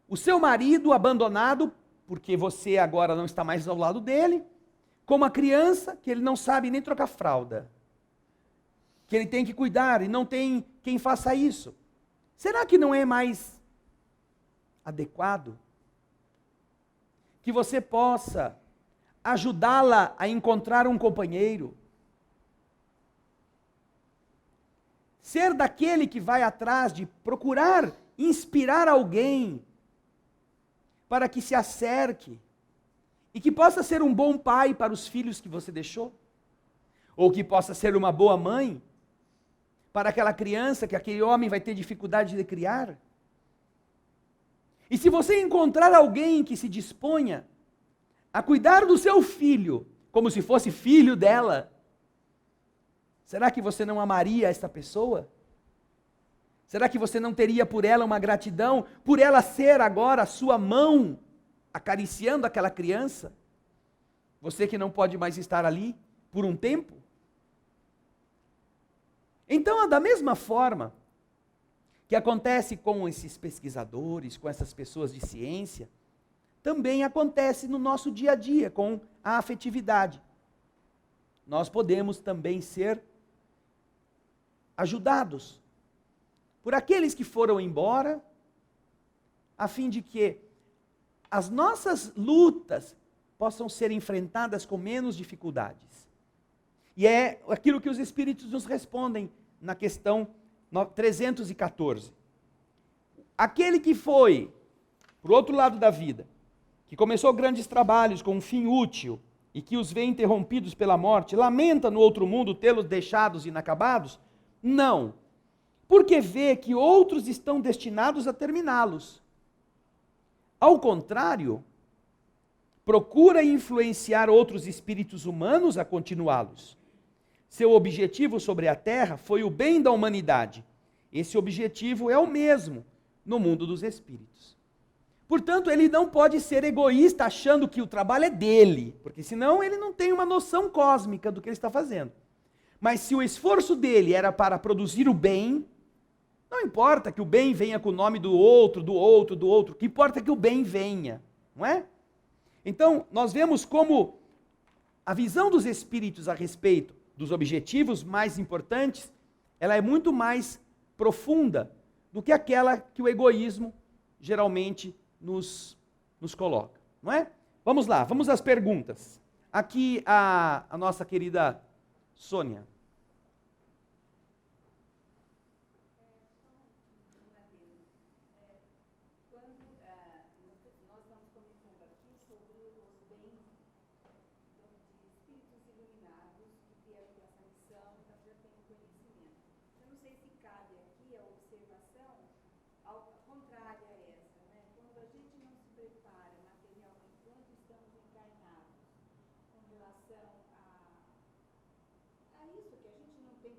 O seu marido abandonado, porque você agora não está mais ao lado dele, como a criança que ele não sabe nem trocar fralda. Que ele tem que cuidar e não tem quem faça isso. Será que não é mais adequado que você possa ajudá-la a encontrar um companheiro? Ser daquele que vai atrás de procurar inspirar alguém para que se acerque e que possa ser um bom pai para os filhos que você deixou, ou que possa ser uma boa mãe para aquela criança que aquele homem vai ter dificuldade de criar. E se você encontrar alguém que se disponha a cuidar do seu filho, como se fosse filho dela, será que você não amaria esta pessoa? Será que você não teria por ela uma gratidão, por ela ser agora a sua mão acariciando aquela criança? Você que não pode mais estar ali por um tempo? Então, da mesma forma que acontece com esses pesquisadores, com essas pessoas de ciência, também acontece no nosso dia a dia com a afetividade. Nós podemos também ser ajudados por aqueles que foram embora, a fim de que as nossas lutas possam ser enfrentadas com menos dificuldades. E é aquilo que os Espíritos nos respondem na questão 314. Aquele que foi para o outro lado da vida, que começou grandes trabalhos com um fim útil e que os vê interrompidos pela morte, lamenta no outro mundo tê-los deixados inacabados? Não, porque vê que outros estão destinados a terminá-los. Ao contrário, procura influenciar outros espíritos humanos a continuá-los. Seu objetivo sobre a Terra foi o bem da humanidade. Esse objetivo é o mesmo no mundo dos espíritos. Portanto, ele não pode ser egoísta achando que o trabalho é dele, porque senão ele não tem uma noção cósmica do que ele está fazendo. Mas se o esforço dele era para produzir o bem, não importa que o bem venha com o nome do outro, o que importa é que o bem venha, não é? Então, nós vemos como a visão dos espíritos a respeito dos objetivos mais importantes, ela é muito mais profunda do que aquela que o egoísmo geralmente nos coloca, não é? Vamos lá, vamos às perguntas. Aqui a nossa querida Sônia. iluminados que vieram com essa missão, então já têm conhecimento. Eu não sei se cabe aqui a observação contrária a essa, né? Quando a gente não se prepara materialmente, quando estamos encarnados, com relação a isso, que a gente não tem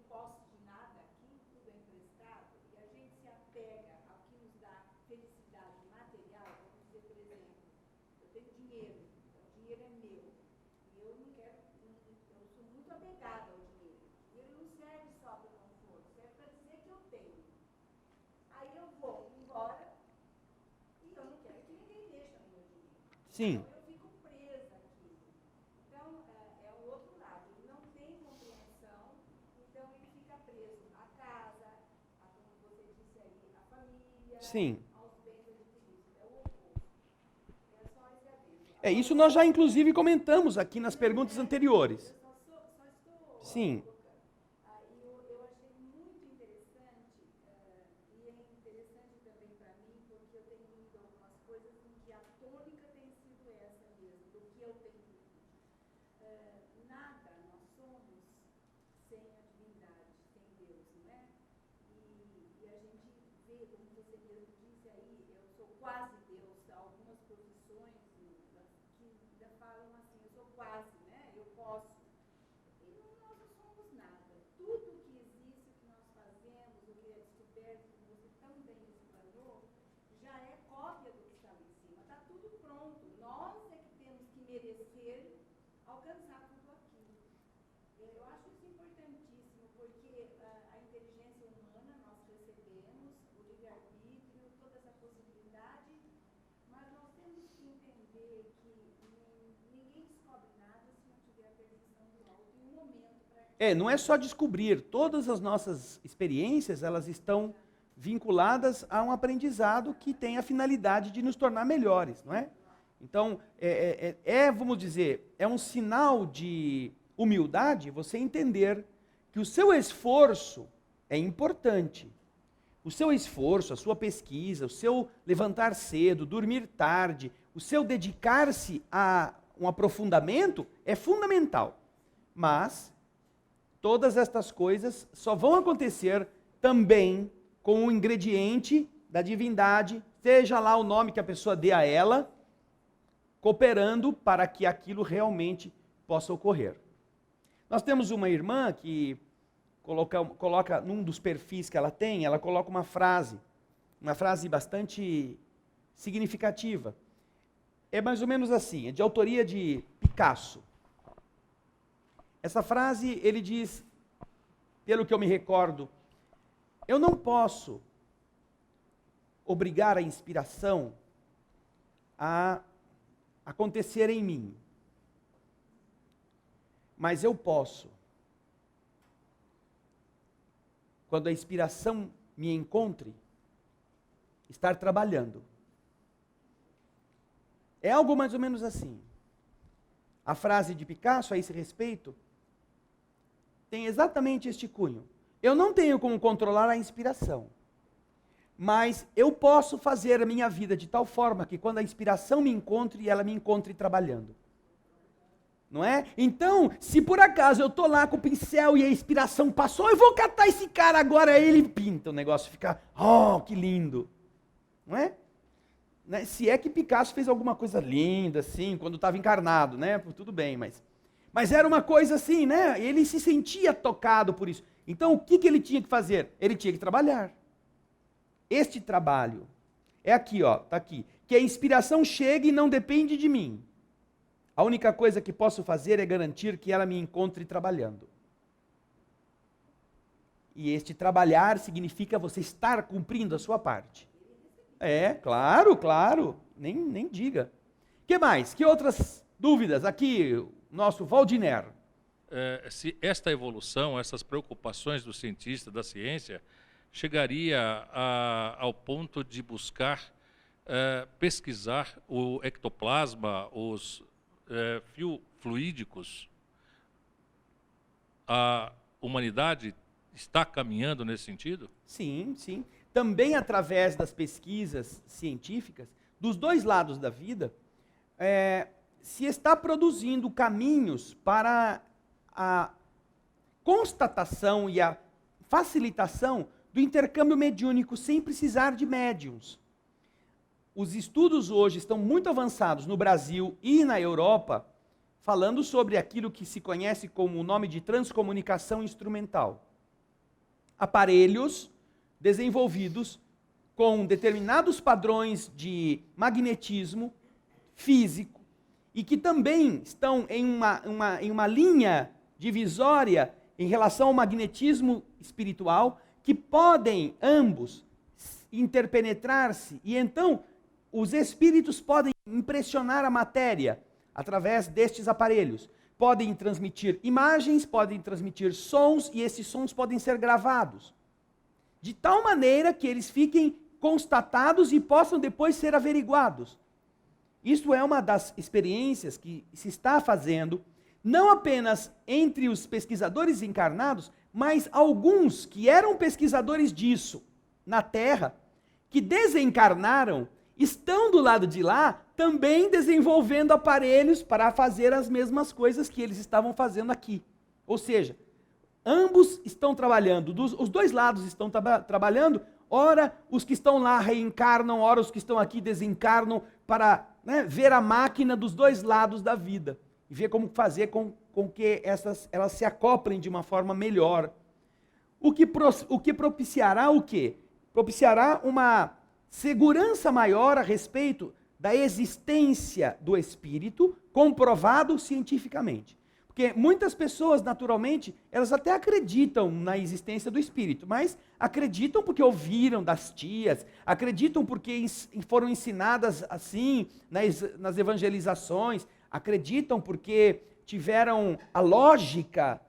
posse de nada aqui, tudo é emprestado, e a gente se apega ao que nos dá felicidade material, vamos dizer, por exemplo, eu tenho dinheiro, então o dinheiro é meu, e eu não quero, eu sou muito apegada ao dinheiro. O dinheiro não serve só para o conforto, serve para dizer que eu tenho. Aí eu vou embora e eu não quero que ninguém mexa no meu dinheiro. Sim. Então eu fico presa aqui. Então é o outro lado. Ele não tem compreensão, então ele fica preso à casa, como você disse aí, à família, Sim. aos bens adquiridos. É o oposto. É só esse aviso. É, isso nós já inclusive comentamos aqui nas perguntas anteriores. Eu só estou Sim. colocando. Eu achei muito interessante, e é interessante também para mim, porque eu tenho lido algumas coisas em que a tônica tem sido essa mesmo, do que eu tenho lido. Nada nós somos sem a divindade, sem Deus, não é? E a gente vê, como você mesmo disse aí, eu sou quase Deus, algumas profissões que ainda falam assim, eu sou quase, né? Eu posso. E nós não somos nada. Tudo que existe, o que nós fazemos, o que é descoberto, que você tão bem explanou, já é cópia do que está lá em cima. Está tudo pronto. Nós é que temos que merecer alcançar tudo aquilo. Eu acho isso importantíssimo, porque a inteligência humana nós recebemos, o livre-arbítrio, toda essa possibilidade, mas nós temos que entender que ninguém descobre nada se não tiver a permissão do alto e um momento para Não é só descobrir, todas as nossas experiências, elas estão vinculadas a um aprendizado que tem a finalidade de nos tornar melhores, não é? Então, vamos dizer, é um sinal de humildade você entender que o seu esforço é importante. O seu esforço, a sua pesquisa, o seu levantar cedo, dormir tarde, o seu dedicar-se a um aprofundamento é fundamental. Mas todas estas coisas só vão acontecer também com o ingrediente da divindade, seja lá o nome que a pessoa dê a ela, cooperando para que aquilo realmente possa ocorrer. Nós temos uma irmã que coloca num dos perfis que ela tem, ela coloca uma frase bastante significativa. É mais ou menos assim, é de autoria de Picasso. Essa frase, ele diz, pelo que eu me recordo, eu não posso obrigar a inspiração a acontecer em mim, mas eu posso, quando a inspiração me encontre, estar trabalhando. É algo mais ou menos assim. A frase de Picasso a esse respeito tem exatamente este cunho. Eu não tenho como controlar a inspiração, mas eu posso fazer a minha vida de tal forma que quando a inspiração me encontre, ela me encontre trabalhando. Não é? Então, se por acaso eu estou lá com o pincel e a inspiração passou, eu vou catar esse cara agora, aí ele pinta, o negócio fica, oh, que lindo. Não é? Né? Se é que Picasso fez alguma coisa linda, assim, quando estava encarnado, né? Tudo bem, mas era uma coisa assim, né? Ele se sentia tocado por isso. Então, o que ele tinha que fazer? Ele tinha que trabalhar. Este trabalho é aqui, ó, tá aqui. Que a inspiração chegue e não depende de mim. A única coisa que posso fazer é garantir que ela me encontre trabalhando. E este trabalhar significa você estar cumprindo a sua parte. Claro. Nem diga. O que mais? Que outras dúvidas? Aqui, nosso Valdiner. Se esta evolução, essas preocupações do cientista, da ciência, chegaria ao ponto de buscar pesquisar o ectoplasma, os fios fluídicos, a humanidade está caminhando nesse sentido? Sim. Também através das pesquisas científicas, dos dois lados da vida, se está produzindo caminhos para a constatação e a facilitação do intercâmbio mediúnico sem precisar de médiums. Os estudos hoje estão muito avançados no Brasil e na Europa, falando sobre aquilo que se conhece como o nome de transcomunicação instrumental. Aparelhos desenvolvidos com determinados padrões de magnetismo físico e que também estão em uma linha divisória em relação ao magnetismo espiritual, que podem ambos interpenetrar-se e então os espíritos podem impressionar a matéria através destes aparelhos. Podem transmitir imagens, podem transmitir sons e esses sons podem ser gravados. De tal maneira que eles fiquem constatados e possam depois ser averiguados. Isto é uma das experiências que se está fazendo, não apenas entre os pesquisadores encarnados, mas alguns que eram pesquisadores disso na Terra, que desencarnaram, estão do lado de lá também desenvolvendo aparelhos para fazer as mesmas coisas que eles estavam fazendo aqui. Ou seja, ambos estão trabalhando, os dois lados estão trabalhando, ora os que estão lá reencarnam, ora os que estão aqui desencarnam para ver a máquina dos dois lados da vida e ver como fazer com que elas se acoplem de uma forma melhor. O que propiciará o quê? Propiciará uma segurança maior a respeito da existência do espírito, comprovado cientificamente. Porque muitas pessoas, naturalmente, elas até acreditam na existência do espírito, mas acreditam porque ouviram das tias, acreditam porque foram ensinadas assim nas evangelizações, acreditam porque tiveram a lógica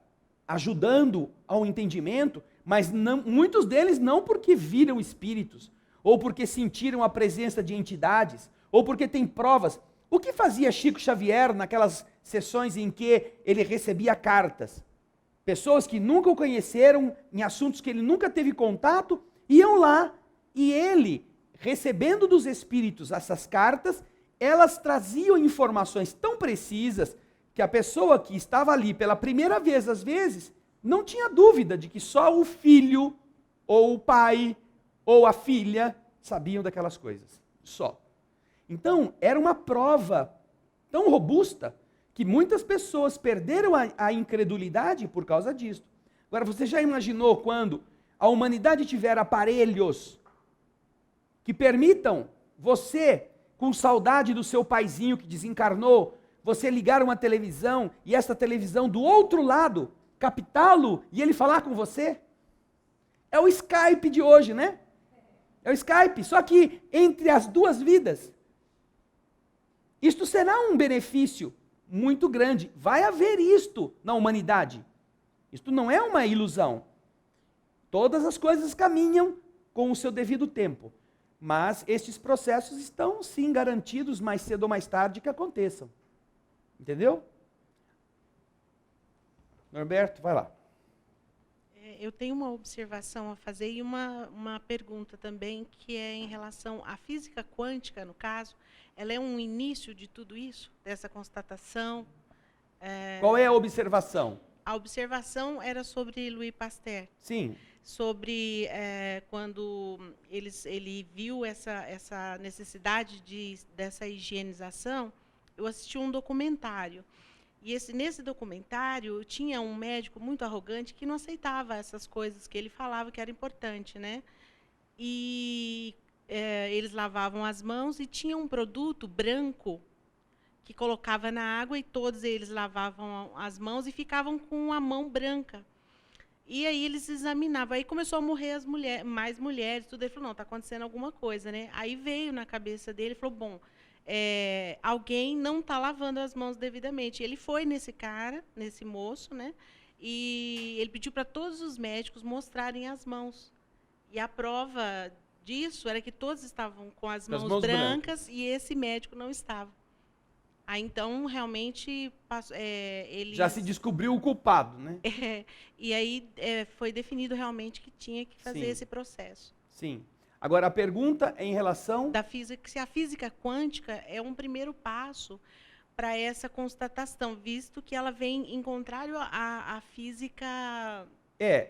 ajudando ao entendimento, mas muitos deles não porque viram espíritos, ou porque sentiram a presença de entidades, ou porque tem provas. O que fazia Chico Xavier naquelas sessões em que ele recebia cartas? Pessoas que nunca o conheceram, em assuntos que ele nunca teve contato, iam lá e ele, recebendo dos espíritos essas cartas, elas traziam informações tão precisas que a pessoa que estava ali pela primeira vez, às vezes, não tinha dúvida de que só o filho, ou o pai, ou a filha sabiam daquelas coisas. Só. Então, era uma prova tão robusta que muitas pessoas perderam a incredulidade por causa disso. Agora, você já imaginou quando a humanidade tiver aparelhos que permitam você, com saudade do seu paizinho que desencarnou, você ligar uma televisão e essa televisão do outro lado captá-lo e ele falar com você? É o Skype de hoje, né? É o Skype, só que entre as duas vidas. Isto será um benefício muito grande. Vai haver isto na humanidade. Isto não é uma ilusão. Todas as coisas caminham com o seu devido tempo. Mas estes processos estão sim garantidos mais cedo ou mais tarde que aconteçam. Entendeu? Norberto, vai lá. Eu tenho uma observação a fazer e uma pergunta também, que é em relação à física quântica, no caso. Ela é um início de tudo isso, dessa constatação? Qual é a observação? A observação era sobre Louis Pasteur. Sim. Sobre quando ele viu essa necessidade dessa higienização, eu assisti um documentário. E nesse documentário tinha um médico muito arrogante que não aceitava essas coisas que ele falava que era importante, né? E eles lavavam as mãos e tinha um produto branco que colocava na água e todos eles lavavam as mãos e ficavam com a mão branca. E aí eles examinavam. Aí começou a morrer mais mulheres, tudo. Ele falou, não, está acontecendo alguma coisa, né? Aí veio na cabeça dele e falou, bom, alguém não está lavando as mãos devidamente. Ele foi nesse moço, né? E ele pediu para todos os médicos mostrarem as mãos. E a prova disso era que todos estavam com as mãos brancas e esse médico não estava. Aí, então, realmente, ele... Já se descobriu o culpado, né? E aí foi definido realmente que tinha que fazer esse processo. Sim. Agora, a pergunta é em relação... Se a física quântica é um primeiro passo para essa constatação, visto que ela vem em contrário à física.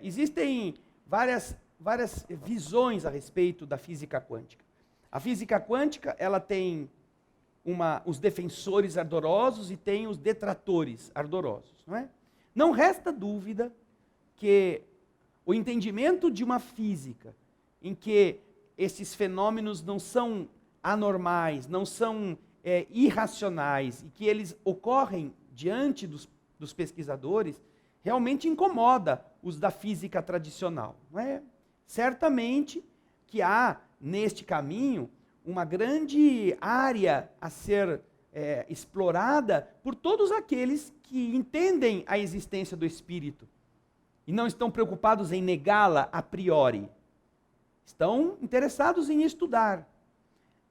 Existem várias visões a respeito da física quântica. A física quântica, ela tem os defensores ardorosos e tem os detratores ardorosos, não é? Não resta dúvida que o entendimento de uma física em que esses fenômenos não são anormais, não são irracionais, e que eles ocorrem diante dos pesquisadores, realmente incomoda os da física tradicional. Não é? Certamente que há, neste caminho, uma grande área a ser explorada por todos aqueles que entendem a existência do Espírito e não estão preocupados em negá-la a priori. Estão interessados em estudar.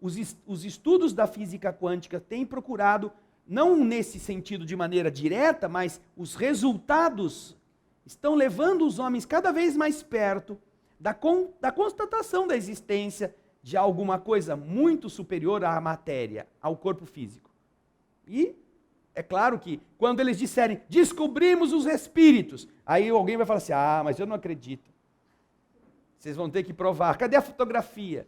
Os estudos da física quântica têm procurado, não nesse sentido de maneira direta, mas os resultados estão levando os homens cada vez mais perto da constatação da existência de alguma coisa muito superior à matéria, ao corpo físico. E é claro que quando eles disserem, descobrimos os espíritos, aí alguém vai falar assim, mas eu não acredito. Vocês vão ter que provar. Cadê a fotografia?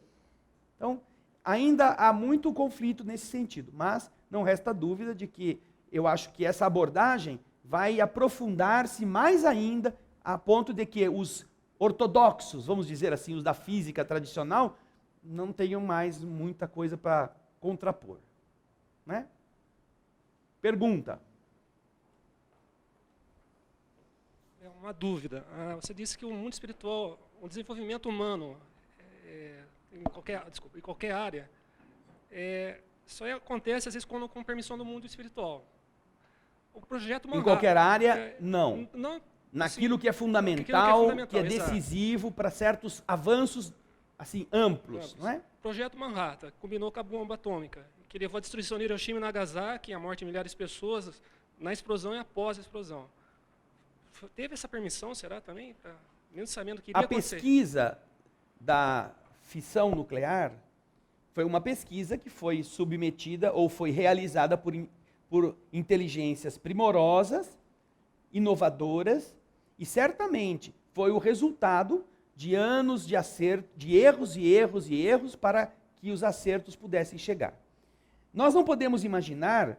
Então, ainda há muito conflito nesse sentido, mas não resta dúvida de que eu acho que essa abordagem vai aprofundar-se mais ainda a ponto de que os ortodoxos, vamos dizer assim, os da física tradicional, não tenham mais muita coisa para contrapor. Né? Pergunta. É uma dúvida. Você disse que o mundo espiritual, o desenvolvimento humano, em qualquer área, só acontece às vezes com permissão do mundo espiritual. O projeto Manhattan, em qualquer área, não. Naquilo sim, que é fundamental, que é decisivo para certos avanços assim amplos, não é? O projeto Manhattan combinou com a bomba atômica, que levou à destruição de Hiroshima e Nagasaki, a morte de milhares de pessoas na explosão e após a explosão. Teve essa permissão, será também? Mesmo sabendo que iria acontecer. A pesquisa da fissão nuclear foi uma pesquisa que foi submetida ou foi realizada por inteligências primorosas, inovadoras, e certamente foi o resultado de anos de acerto, de erros e erros e erros para que os acertos pudessem chegar. Nós não podemos imaginar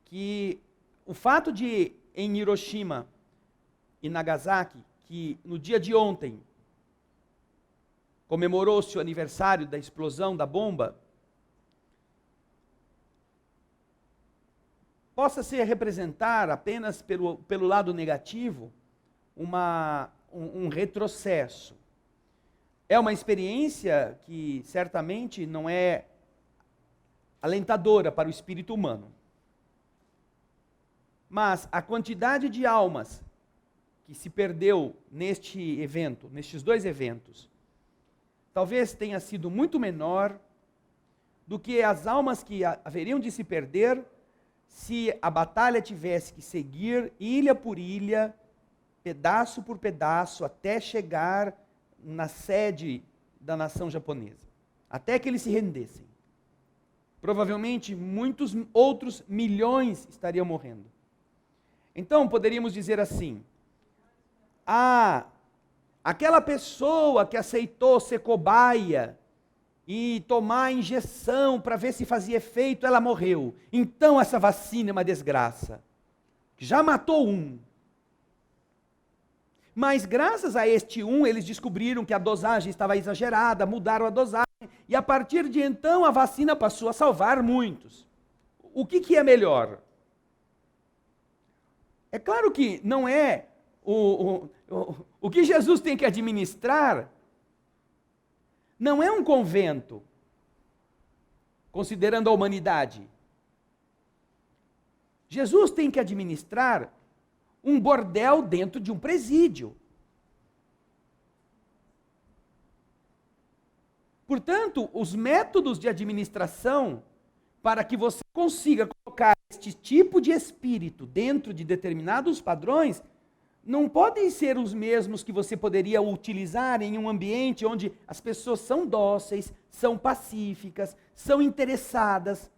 que o fato de, em Hiroshima e Nagasaki, que no dia de ontem comemorou-se o aniversário da explosão da bomba, possa ser representar apenas pelo lado negativo um retrocesso. É uma experiência que certamente não é alentadora para o espírito humano. Mas a quantidade de almas que se perdeu neste evento, nestes dois eventos, talvez tenha sido muito menor do que as almas que haveriam de se perder se a batalha tivesse que seguir ilha por ilha, pedaço por pedaço, até chegar na sede da nação japonesa, até que eles se rendessem. Provavelmente muitos outros milhões estariam morrendo. Então poderíamos dizer assim, aquela pessoa que aceitou ser cobaia e tomar a injeção para ver se fazia efeito, ela morreu. Então essa vacina é uma desgraça. Já matou um. Mas graças a este um, eles descobriram que a dosagem estava exagerada, mudaram a dosagem, e a partir de então a vacina passou a salvar muitos. O que é melhor? É claro que não é o que Jesus tem que administrar, não é um convento, considerando a humanidade. Jesus tem que administrar um bordel dentro de um presídio. Portanto, os métodos de administração para que você consiga colocar este tipo de espírito dentro de determinados padrões não podem ser os mesmos que você poderia utilizar em um ambiente onde as pessoas são dóceis, são pacíficas, são interessadas.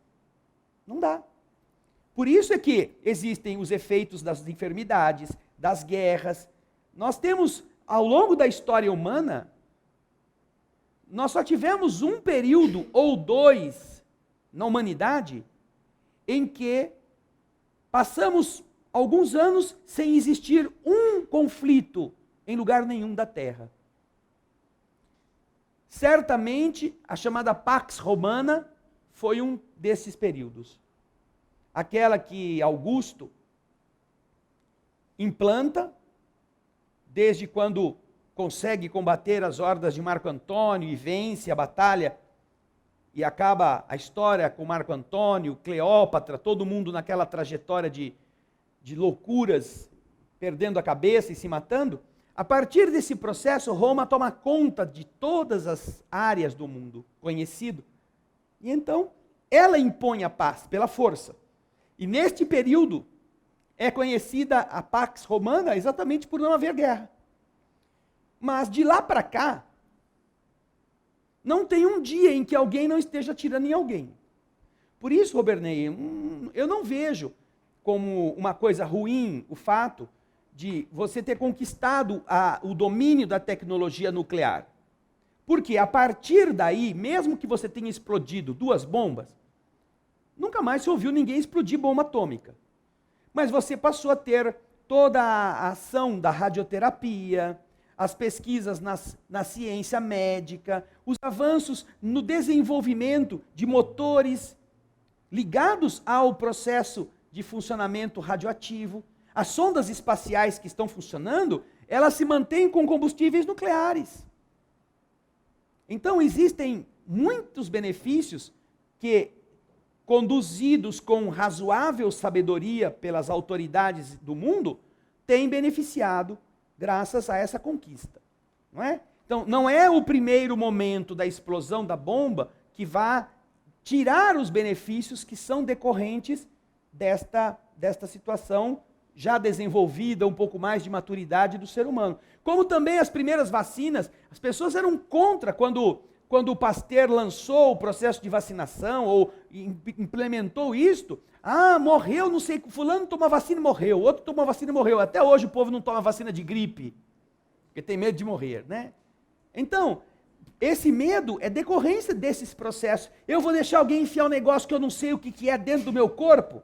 Não dá. Por isso é que existem os efeitos das enfermidades, das guerras. Nós temos, ao longo da história humana, nós só tivemos um período ou dois na humanidade em que passamos alguns anos sem existir um conflito em lugar nenhum da Terra. Certamente, a chamada Pax Romana foi um desses períodos. Aquela que Augusto implanta, desde quando consegue combater as hordas de Marco Antônio e vence a batalha, e acaba a história com Marco Antônio, Cleópatra, todo mundo naquela trajetória de loucuras, perdendo a cabeça e se matando. A partir desse processo, Roma toma conta de todas as áreas do mundo conhecido. E então, ela impõe a paz pela força. E neste período, é conhecida a Pax Romana exatamente por não haver guerra. Mas de lá para cá, não tem um dia em que alguém não esteja atirando em alguém. Por isso, Robernei, eu não vejo como uma coisa ruim o fato de você ter conquistado o domínio da tecnologia nuclear. Porque a partir daí, mesmo que você tenha explodido 2 bombas, nunca mais se ouviu ninguém explodir bomba atômica. Mas você passou a ter toda a ação da radioterapia, as pesquisas na ciência médica, os avanços no desenvolvimento de motores ligados ao processo de funcionamento radioativo. As sondas espaciais que estão funcionando, elas se mantêm com combustíveis nucleares. Então, existem muitos benefícios que, conduzidos com razoável sabedoria pelas autoridades do mundo, têm beneficiado graças a essa conquista. Não é? Então, não é o primeiro momento da explosão da bomba que vai tirar os benefícios que são decorrentes desta situação já desenvolvida, um pouco mais de maturidade do ser humano. Como também as primeiras vacinas, as pessoas eram contra quando o Pasteur lançou o processo de vacinação ou implementou isto. Ah, morreu, não sei, fulano tomou vacina e morreu, outro tomou vacina e morreu. Até hoje o povo não toma vacina de gripe, porque tem medo de morrer, né? Então, esse medo é decorrência desses processos. Eu vou deixar alguém enfiar um negócio que eu não sei o que é dentro do meu corpo?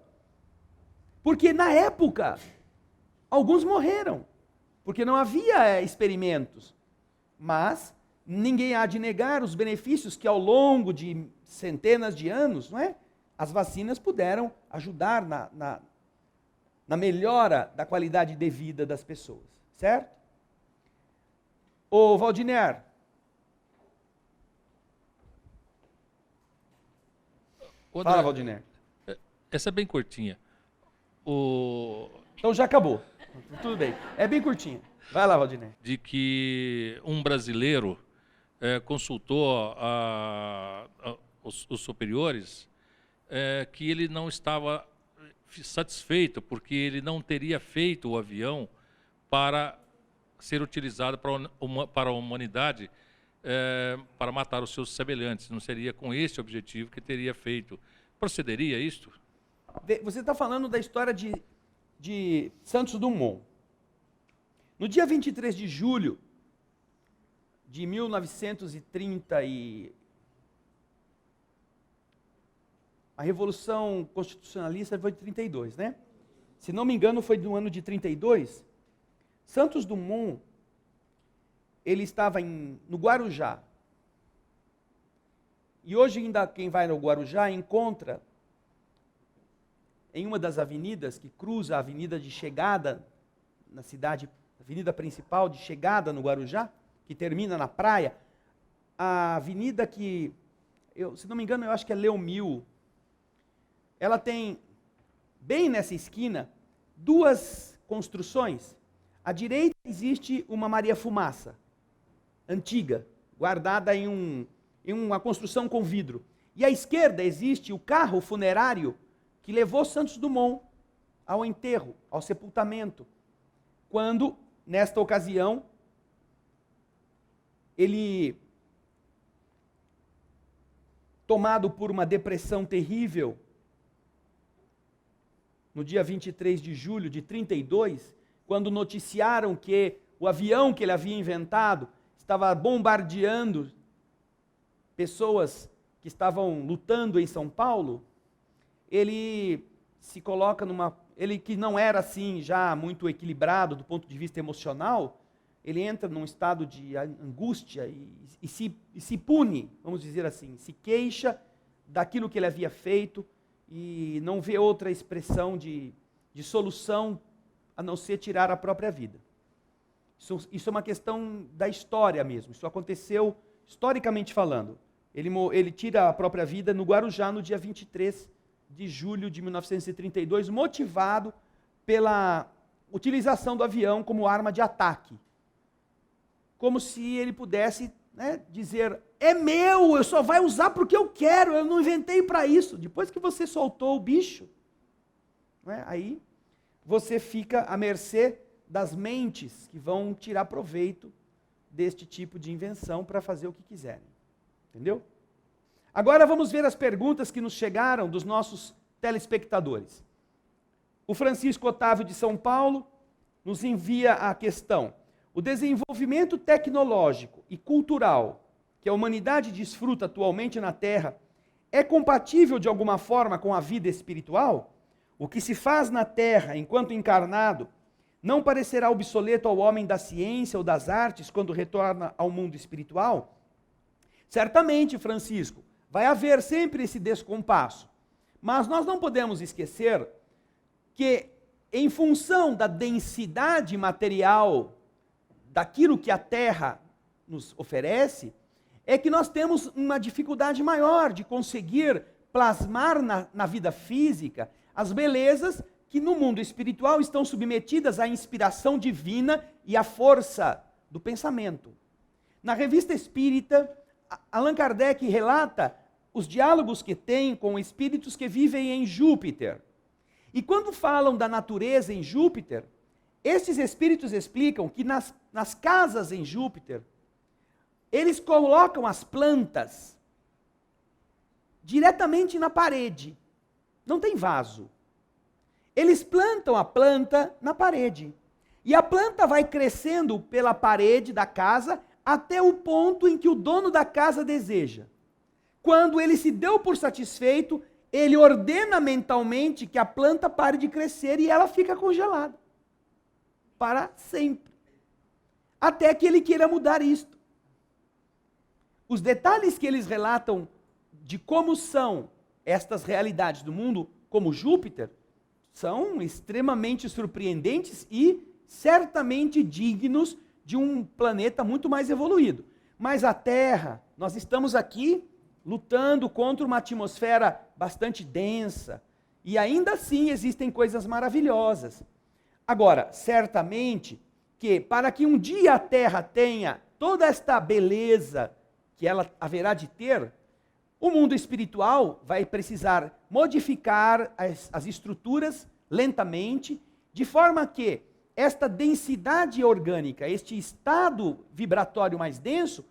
Porque na época, alguns morreram, porque não havia experimentos. Mas ninguém há de negar os benefícios que ao longo de centenas de anos, não é? As vacinas puderam ajudar na melhora da qualidade de vida das pessoas, certo? Ô Valdiner. Fala, Valdiner. Essa é bem curtinha. Então já acabou. Tudo bem. É bem curtinha. Vai lá, Valdiner. De que um brasileiro consultou os superiores que ele não estava satisfeito porque ele não teria feito o avião para ser utilizado para a humanidade para matar os seus semelhantes. Não seria com esse objetivo que teria feito. Procederia isto? Você está falando da história de Santos Dumont. No dia 23 de julho de 1930 a Revolução Constitucionalista foi de 32, né? Se não me engano, foi no ano de 32. Santos Dumont, ele estava no Guarujá. E hoje ainda quem vai no Guarujá encontra em uma das avenidas que cruza a avenida de chegada na cidade, a avenida principal de chegada no Guarujá, que termina na praia, a avenida que, se não me engano, eu acho que é Leomil. Ela tem, bem nessa esquina, 2 construções. À direita existe uma Maria Fumaça, antiga, guardada em uma construção com vidro. E à esquerda existe o carro funerário que levou Santos Dumont ao enterro, ao sepultamento, quando, nesta ocasião, ele, tomado por uma depressão terrível, no dia 23 de julho de 32, quando noticiaram que o avião que ele havia inventado estava bombardeando pessoas que estavam lutando em São Paulo, ele se coloca ele que não era assim já muito equilibrado do ponto de vista emocional, ele entra num estado de angústia e se pune, vamos dizer assim, se queixa daquilo que ele havia feito e não vê outra expressão de solução a não ser tirar a própria vida. Isso é uma questão da história mesmo, isso aconteceu historicamente falando. Ele tira a própria vida no Guarujá no dia 23 de julho de 1932, motivado pela utilização do avião como arma de ataque. Como se ele pudesse, né, dizer, é meu, eu só vai usar porque eu quero, eu não inventei para isso. Depois que você soltou o bicho, né, aí você fica à mercê das mentes que vão tirar proveito deste tipo de invenção para fazer o que quiserem. Entendeu? Agora vamos ver as perguntas que nos chegaram dos nossos telespectadores. O Francisco Otávio de São Paulo nos envia a questão: o desenvolvimento tecnológico e cultural que a humanidade desfruta atualmente na Terra é compatível de alguma forma com a vida espiritual? O que se faz na Terra enquanto encarnado não parecerá obsoleto ao homem da ciência ou das artes quando retorna ao mundo espiritual? Certamente, Francisco, vai haver sempre esse descompasso. Mas nós não podemos esquecer que, em função da densidade material daquilo que a Terra nos oferece, é que nós temos uma dificuldade maior de conseguir plasmar na vida física as belezas que no mundo espiritual estão submetidas à inspiração divina e à força do pensamento. Na Revista Espírita, Allan Kardec relata os diálogos que tem com espíritos que vivem em Júpiter. E quando falam da natureza em Júpiter, esses espíritos explicam que nas casas em Júpiter, eles colocam as plantas diretamente na parede. Não tem vaso. Eles plantam a planta na parede. E a planta vai crescendo pela parede da casa até o ponto em que o dono da casa deseja. Quando ele se deu por satisfeito, ele ordena mentalmente que a planta pare de crescer e ela fica congelada. Para sempre. Até que ele queira mudar isto. Os detalhes que eles relatam de como são estas realidades do mundo, como Júpiter, são extremamente surpreendentes e certamente dignos de um planeta muito mais evoluído. Mas a Terra, nós estamos aqui lutando contra uma atmosfera bastante densa, e ainda assim existem coisas maravilhosas. Agora, certamente que para que um dia a Terra tenha toda esta beleza que ela haverá de ter, o mundo espiritual vai precisar modificar as estruturas lentamente, de forma que esta densidade orgânica, este estado vibratório mais denso,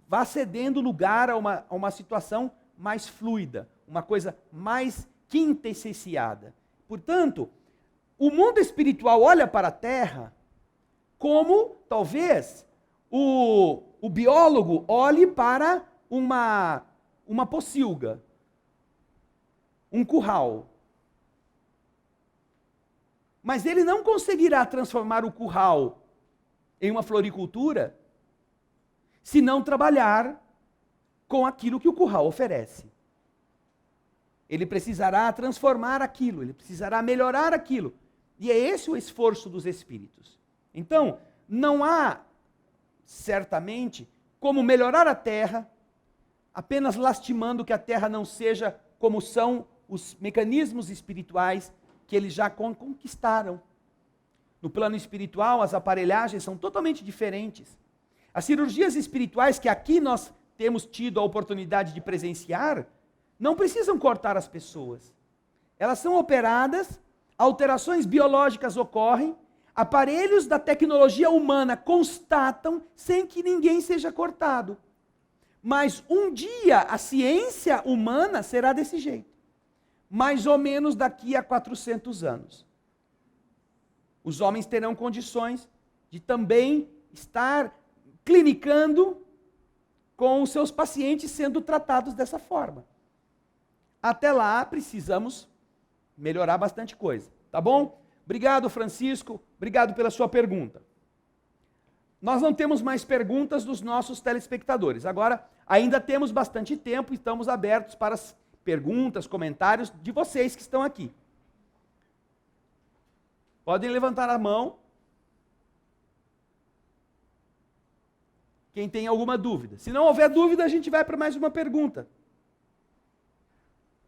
vá cedendo lugar a uma situação mais fluida, uma coisa mais quintessenciada. Portanto, o mundo espiritual olha para a Terra como, talvez, o biólogo olhe para uma pocilga, um curral. Mas ele não conseguirá transformar o curral em uma floricultura se não trabalhar com aquilo que o curral oferece. Ele precisará transformar aquilo, ele precisará melhorar aquilo. E é esse o esforço dos espíritos. Então, não há, certamente, como melhorar a Terra apenas lastimando que a Terra não seja como são os mecanismos espirituais que eles já conquistaram. No plano espiritual, as aparelhagens são totalmente diferentes. As cirurgias espirituais que aqui nós temos tido a oportunidade de presenciar, não precisam cortar as pessoas. Elas são operadas, alterações biológicas ocorrem, aparelhos da tecnologia humana constatam sem que ninguém seja cortado. Mas um dia a ciência humana será desse jeito. mais ou menos daqui a 400 anos. Os homens terão condições de também estar clinicando com os seus pacientes sendo tratados dessa forma. Até lá, precisamos melhorar bastante coisa, tá bom? Obrigado, Francisco, obrigado pela sua pergunta. Nós não temos mais perguntas dos nossos telespectadores. Agora, ainda temos bastante tempo e estamos abertos para as perguntas, comentários de vocês que estão aqui. Podem levantar a mão. Quem tem alguma dúvida. Se não houver dúvida, a gente vai para mais uma pergunta.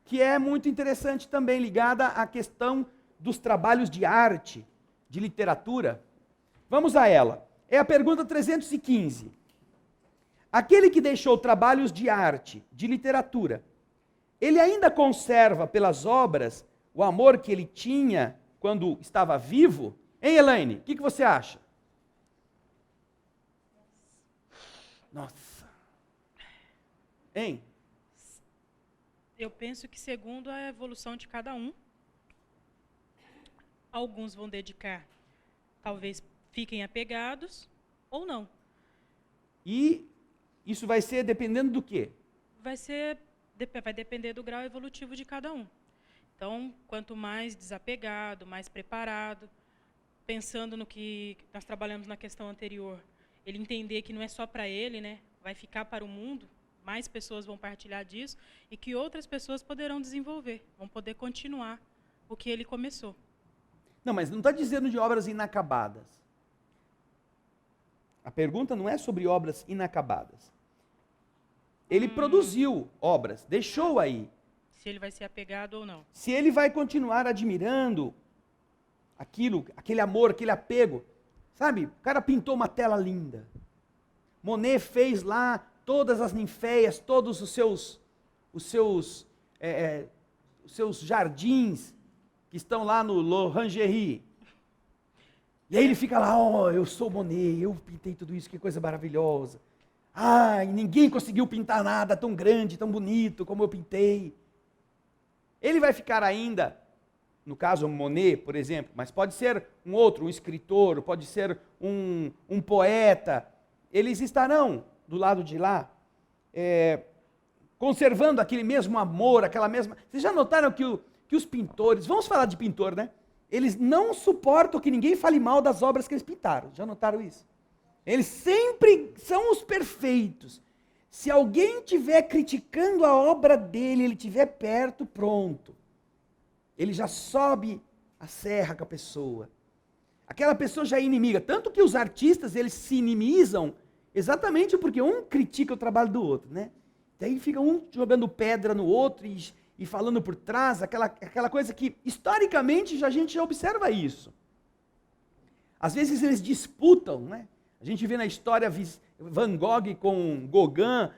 Que é muito interessante também, ligada à questão dos trabalhos de arte, de literatura. Vamos a ela. É a pergunta 315. Aquele que deixou trabalhos de arte, de literatura, ele ainda conserva pelas obras o amor que ele tinha quando estava vivo? Hein, Elaine? O que você acha? Nossa. Hein? Eu penso que segundo a evolução de cada um, alguns vão dedicar, talvez fiquem apegados ou não. E isso vai ser dependendo do quê? Vai depender do grau evolutivo de cada um. Então, quanto mais desapegado, mais preparado, pensando no que nós trabalhamos na questão anterior, ele entender que não é só para ele, né? Vai ficar para o mundo, mais pessoas vão partilhar disso e que outras pessoas poderão desenvolver, vão poder continuar o que ele começou. Não, mas não está dizendo de obras inacabadas. A pergunta não é sobre obras inacabadas. Ele produziu obras, deixou aí. Se ele vai ser apegado ou não. Se ele vai continuar admirando aquilo, aquele amor, aquele apego. Sabe, o cara pintou uma tela linda. Monet fez lá todas as ninféias, todos os seus jardins que estão lá no L'Orangerie. E aí ele fica lá, eu sou Monet, eu pintei tudo isso, que coisa maravilhosa. Ai, ninguém conseguiu pintar nada tão grande, tão bonito como eu pintei. Ele vai ficar ainda, no caso Monet, por exemplo, mas pode ser um outro, um escritor, pode ser um poeta. Eles estarão do lado de lá, conservando aquele mesmo amor, aquela mesma... Vocês já notaram que os pintores, vamos falar de pintor, né? Eles não suportam que ninguém fale mal das obras que eles pintaram. Já notaram isso? Eles sempre são os perfeitos. Se alguém estiver criticando a obra dele, ele estiver perto, pronto. Ele já sobe a serra com a pessoa. Aquela pessoa já é inimiga. Tanto que os artistas, eles se inimizam exatamente porque um critica o trabalho do outro, né? Daí fica um jogando pedra no outro e falando por trás, aquela coisa que, historicamente, a gente já observa isso. Às vezes eles disputam, né? A gente vê na história Van Gogh com Gauguin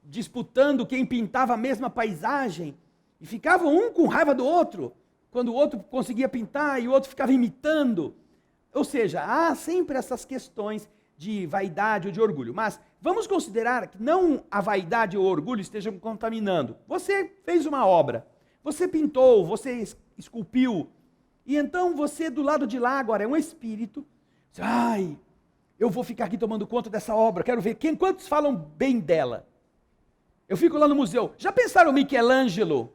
disputando quem pintava a mesma paisagem. E ficavam um com raiva do outro, quando o outro conseguia pintar e o outro ficava imitando. Ou seja, há sempre essas questões de vaidade ou de orgulho. Mas vamos considerar que não a vaidade ou o orgulho estejam contaminando. Você fez uma obra, você pintou, você esculpiu, e então você do lado de lá agora é um espírito. Ai, eu vou ficar aqui tomando conta dessa obra, quero ver quantos falam bem dela. Eu fico lá no museu. Já pensaram Michelangelo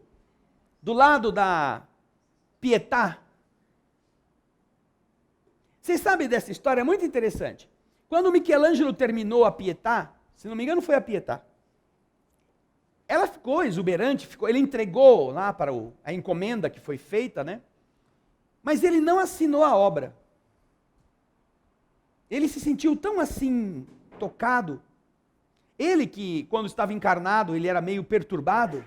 do lado da Pietà? Vocês sabem dessa história? É muito interessante. Quando Michelangelo terminou a Pietà, se não me engano foi a Pietà, ela ficou exuberante, ele entregou lá para a encomenda que foi feita, né? Mas ele não assinou a obra. Ele se sentiu tão assim, tocado. Ele que, quando estava encarnado, ele era meio perturbado.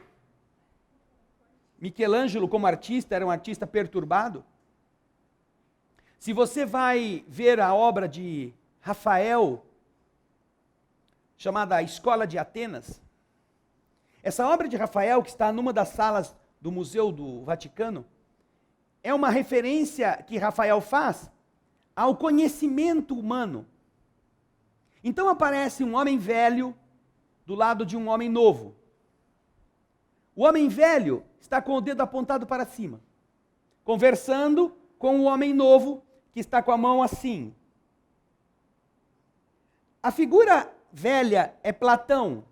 Michelangelo, como artista, era um artista perturbado. Se você vai ver a obra de Rafael, chamada A Escola de Atenas, essa obra de Rafael, que está numa das salas do Museu do Vaticano, é uma referência que Rafael faz ao conhecimento humano. Então aparece um homem velho do lado de um homem novo. O homem velho está com o dedo apontado para cima, conversando com o homem novo que está com a mão assim. A figura velha é Platão.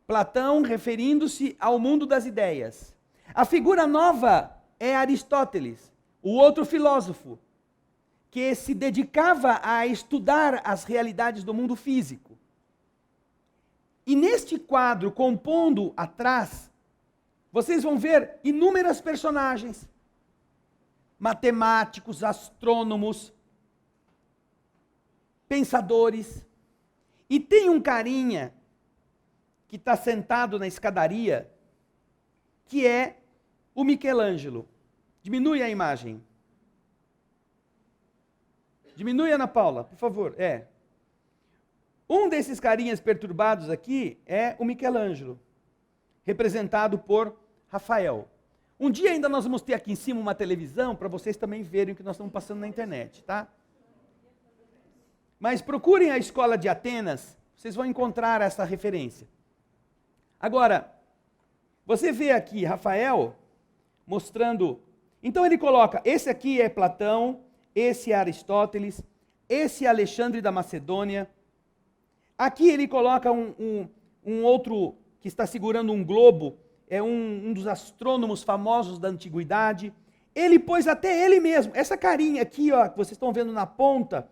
Platão referindo-se ao mundo das ideias. A figura nova é Aristóteles, o outro filósofo, que se dedicava a estudar as realidades do mundo físico. E neste quadro, compondo atrás, vocês vão ver inúmeras personagens. Matemáticos, astrônomos, pensadores. E tem um carinha que está sentado na escadaria, que é o Michelangelo. Diminui a imagem. Diminui, Ana Paula, por favor. Um desses carinhas perturbados aqui é o Michelangelo, representado por Rafael. Um dia ainda nós vamos ter aqui em cima uma televisão para vocês também verem o que nós estamos passando na internet, tá? Mas procurem a Escola de Atenas, vocês vão encontrar essa referência. Agora, você vê aqui Rafael mostrando... Então ele coloca, esse aqui é Platão, esse é Aristóteles, esse é Alexandre da Macedônia. Aqui ele coloca um outro que está segurando um globo, é um dos astrônomos famosos da antiguidade. Ele pôs até ele mesmo, essa carinha aqui, ó, que vocês estão vendo na ponta,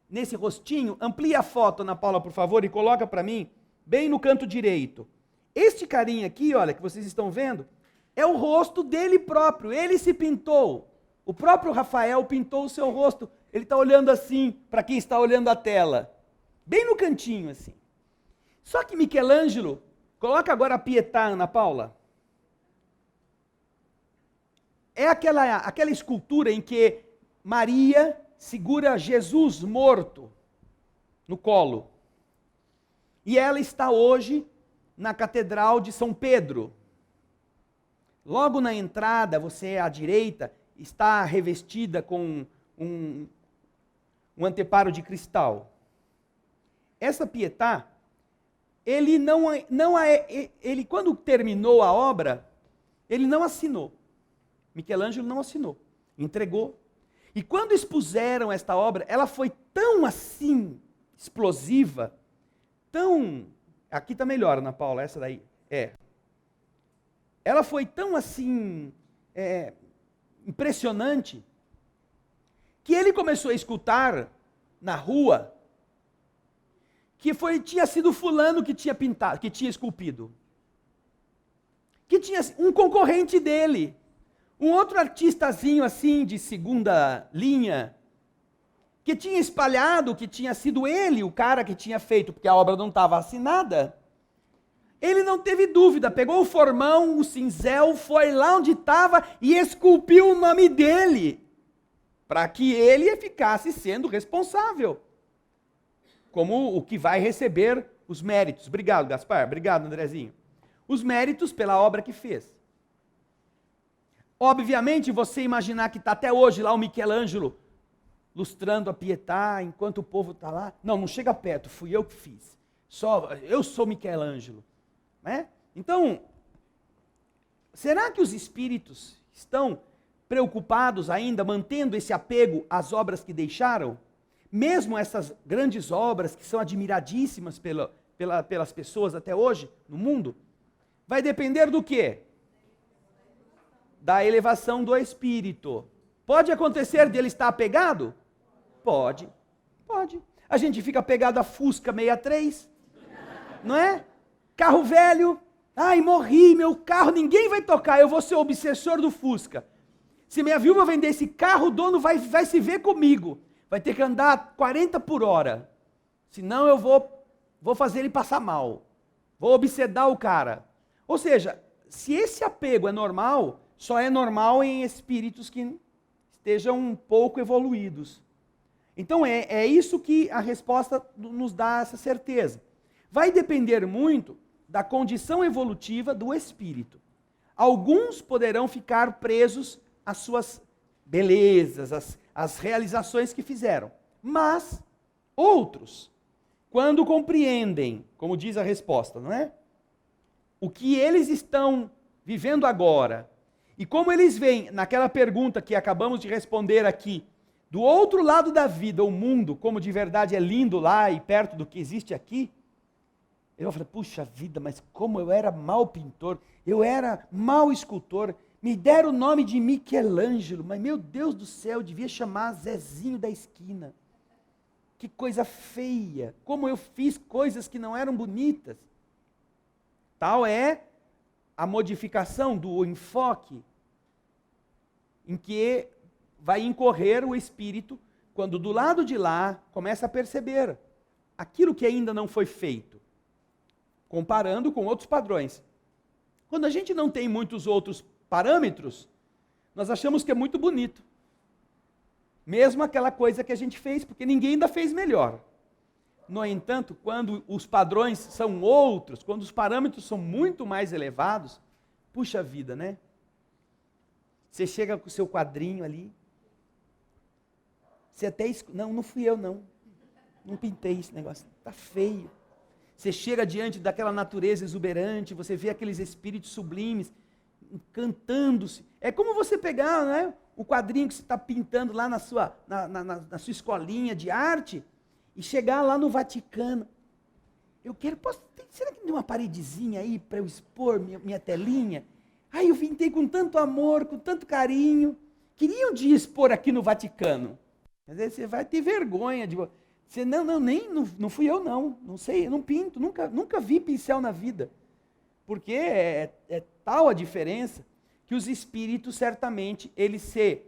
nesse rostinho, amplia a foto, Ana Paula, por favor, e coloca para mim, bem no canto direito. Este carinha aqui, olha, que vocês estão vendo, é o rosto dele próprio, ele se pintou. O próprio Rafael pintou o seu rosto, ele está olhando assim, para quem está olhando a tela. Bem no cantinho, assim. Só que Michelangelo, coloca agora a Pietà, Ana Paula. É aquela escultura em que Maria segura Jesus morto no colo. E ela está hoje na Catedral de São Pedro. Logo na entrada, você à direita, está revestida com um anteparo de cristal. Essa Pietà, ele quando terminou a obra, ele não assinou. Michelangelo não assinou, entregou. E quando expuseram esta obra, ela foi tão assim, explosiva, tão... Aqui está melhor, Ana Paula, essa daí. Ela foi tão assim, impressionante, que ele começou a escutar na rua que tinha sido fulano que tinha pintado, que tinha esculpido. Que tinha um concorrente dele, um outro artistazinho assim de segunda linha, que tinha espalhado que tinha sido ele o cara que tinha feito, porque a obra não estava assinada. Ele não teve dúvida, pegou o formão, o cinzel, foi lá onde estava e esculpiu o nome dele, para que ele ficasse sendo responsável, como o que vai receber os méritos. Obrigado, Gaspar. Obrigado, Andrezinho. Os méritos pela obra que fez. Obviamente, você imaginar que está até hoje lá o Michelangelo lustrando a Pietà, enquanto o povo está lá. Não chega perto, fui eu que fiz. Eu sou Michelangelo. Né? Então, será que os espíritos estão preocupados ainda, mantendo esse apego às obras que deixaram? Mesmo essas grandes obras que são admiradíssimas pelas pessoas até hoje no mundo, vai depender do quê? Da elevação do espírito. Pode acontecer de ele estar apegado? Pode. A gente fica apegado a Fusca 63, não é? Carro velho, ai, morri, meu carro, ninguém vai tocar, eu vou ser o obsessor do Fusca. Se minha viúva vender esse carro, o dono vai se ver comigo. Vai ter que andar 40 por hora. Senão eu vou fazer ele passar mal. Vou obsedar o cara. Ou seja, se esse apego é normal, só é normal em espíritos que estejam um pouco evoluídos. Então é isso que a resposta nos dá essa certeza. Vai depender muito da condição evolutiva do espírito. Alguns poderão ficar presos às suas belezas, às realizações que fizeram. Mas outros, quando compreendem, como diz a resposta, não é? O que eles estão vivendo agora. E como eles veem naquela pergunta que acabamos de responder aqui, do outro lado da vida, o mundo, como de verdade é lindo lá e perto do que existe aqui, eu falei, puxa vida, mas como eu era mau pintor, eu era mau escultor, me deram o nome de Michelangelo, mas meu Deus do céu, eu devia chamar Zezinho da esquina. Que coisa feia, como eu fiz coisas que não eram bonitas. Tal é a modificação do enfoque em que vai incorrer o espírito quando do lado de lá começa a perceber aquilo que ainda não foi feito, comparando com outros padrões. Quando a gente não tem muitos outros parâmetros, nós achamos que é muito bonito. Mesmo aquela coisa que a gente fez, porque ninguém ainda fez melhor. No entanto, quando os padrões são outros, quando os parâmetros são muito mais elevados, puxa vida, né? Você chega com o seu quadrinho ali, você até... Não fui eu, não. Não pintei esse negócio, tá feio. Você chega diante daquela natureza exuberante, você vê aqueles espíritos sublimes, encantando-se. É como você pegar, né, o quadrinho que você está pintando lá na sua escolinha de arte e chegar lá no Vaticano. Eu quero, será que tem uma paredezinha aí para eu expor minha telinha? Aí eu pintei com tanto amor, com tanto carinho. Queria um dia expor aqui no Vaticano. Mas aí você vai ter vergonha de... Você, não fui eu não sei, eu não pinto, nunca vi pincel na vida. Porque é tal a diferença que os espíritos certamente eles se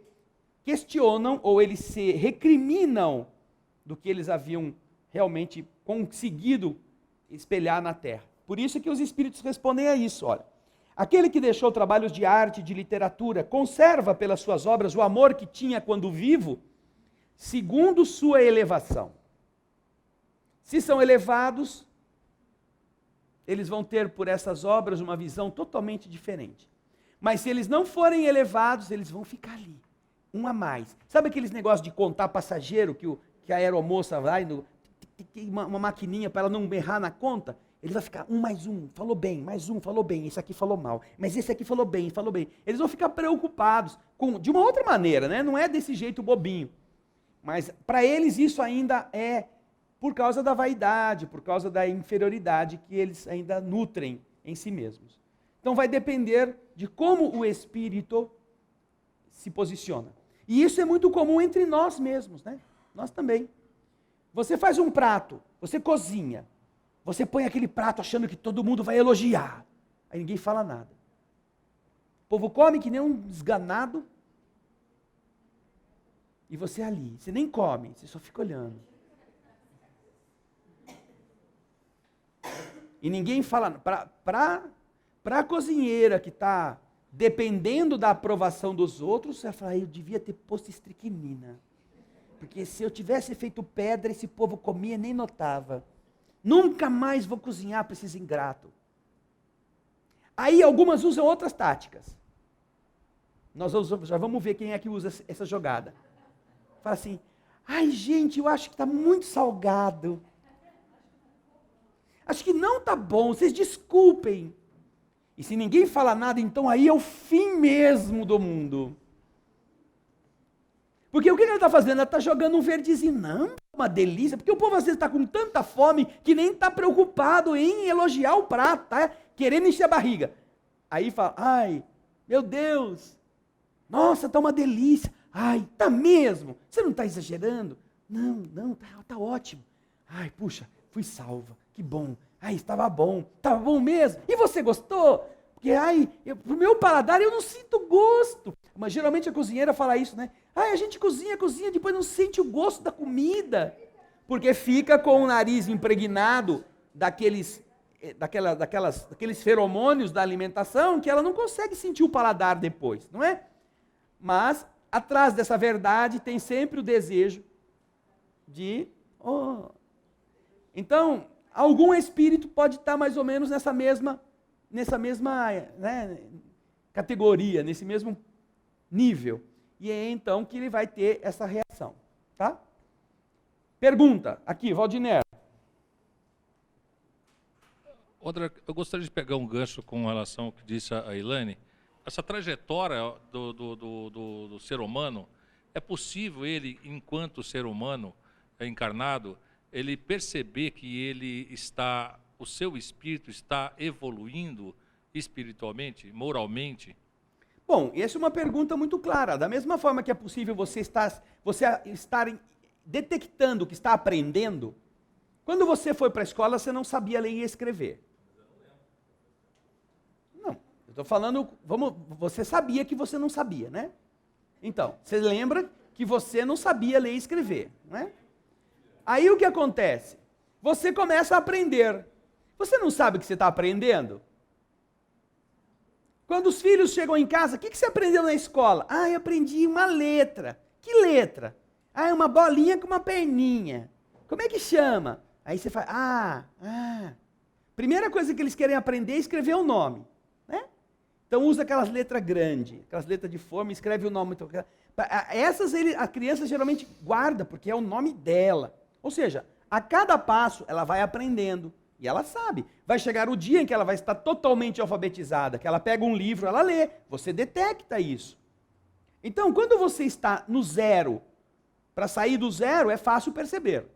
questionam ou eles se recriminam do que eles haviam realmente conseguido espelhar na Terra. Por isso que os espíritos respondem a isso, olha. Aquele que deixou trabalhos de arte, de literatura, conserva pelas suas obras o amor que tinha quando vivo, segundo sua elevação. Se são elevados, eles vão ter por essas obras uma visão totalmente diferente. Mas se eles não forem elevados, eles vão ficar ali, um a mais. Sabe aqueles negócios de contar passageiro que a aeromoça vai, uma maquininha para ela não berrar na conta? Ele vai ficar mais um, falou bem, mais um, falou bem, esse aqui falou mal, mas esse aqui falou bem, falou bem. Eles vão ficar preocupados de uma outra maneira, né? Não é desse jeito bobinho. Mas para eles isso ainda é por causa da vaidade, por causa da inferioridade que eles ainda nutrem em si mesmos. Então vai depender de como o espírito se posiciona. E isso é muito comum entre nós mesmos, né? Nós também. Você faz um prato, você cozinha, você põe aquele prato achando que todo mundo vai elogiar. Aí ninguém fala nada. O povo come que nem um desganado. E você ali, você nem come, você só fica olhando. E ninguém fala, para a cozinheira que está dependendo da aprovação dos outros, você vai falar, eu devia ter posto estricnina. Porque se eu tivesse feito pedra, esse povo comia e nem notava. Nunca mais vou cozinhar para esses ingratos. Aí algumas usam outras táticas. Nós já vamos ver quem é que usa essa jogada. Fala assim, ai gente, eu acho que está muito salgado. Acho que não está bom, vocês desculpem. E se ninguém fala nada, então aí é o fim mesmo do mundo. Porque o que ela está fazendo? Ela está jogando um verdezinho. Não, uma delícia. Porque o povo às vezes está com tanta fome que nem está preocupado em elogiar o prato, tá? Querendo encher a barriga. Aí fala, ai, meu Deus, nossa, está uma delícia. Ai, tá mesmo? Você não está exagerando? Não, tá ótimo. Ai, puxa, fui salva. Que bom. Ai, estava bom mesmo. E você gostou? Porque, pro meu paladar eu não sinto gosto. Mas geralmente a cozinheira fala isso, né? Ai, a gente cozinha, depois não sente o gosto da comida. Porque fica com o nariz impregnado daqueles feromônios da alimentação que ela não consegue sentir o paladar depois, não é? Mas, atrás dessa verdade tem sempre o desejo de... Então, algum espírito pode estar mais ou menos nessa mesma né, categoria, nesse mesmo nível. E é então que ele vai ter essa reação. Tá? Pergunta, aqui, Valdiner. Outra, eu gostaria de pegar um gancho com relação ao que disse a Elaine. Essa trajetória do ser humano, é possível ele, enquanto ser humano encarnado, ele perceber que o seu espírito está evoluindo espiritualmente, moralmente? Bom, essa é uma pergunta muito clara. Da mesma forma que é possível você estar detectando que está aprendendo, quando você foi para a escola, você não sabia ler e escrever. Não, eu estou falando, você sabia que você não sabia, né? Então, você lembra que você não sabia ler e escrever, né? Aí o que acontece? Você começa a aprender. Você não sabe o que você está aprendendo? Quando os filhos chegam em casa, o que você aprendeu na escola? Ah, eu aprendi uma letra. Que letra? Ah, é uma bolinha com uma perninha. Como é que chama? Aí você fala, Primeira coisa que eles querem aprender é escrever o nome, né? Então usa aquelas letras grandes, aquelas letras de forma, escreve o nome. Essas a criança geralmente guarda, porque é o nome dela. Ou seja, a cada passo ela vai aprendendo. E ela sabe. Vai chegar o dia em que ela vai estar totalmente alfabetizada, que ela pega um livro, ela lê. Você detecta isso. Então, quando você está no zero, para sair do zero é fácil perceber.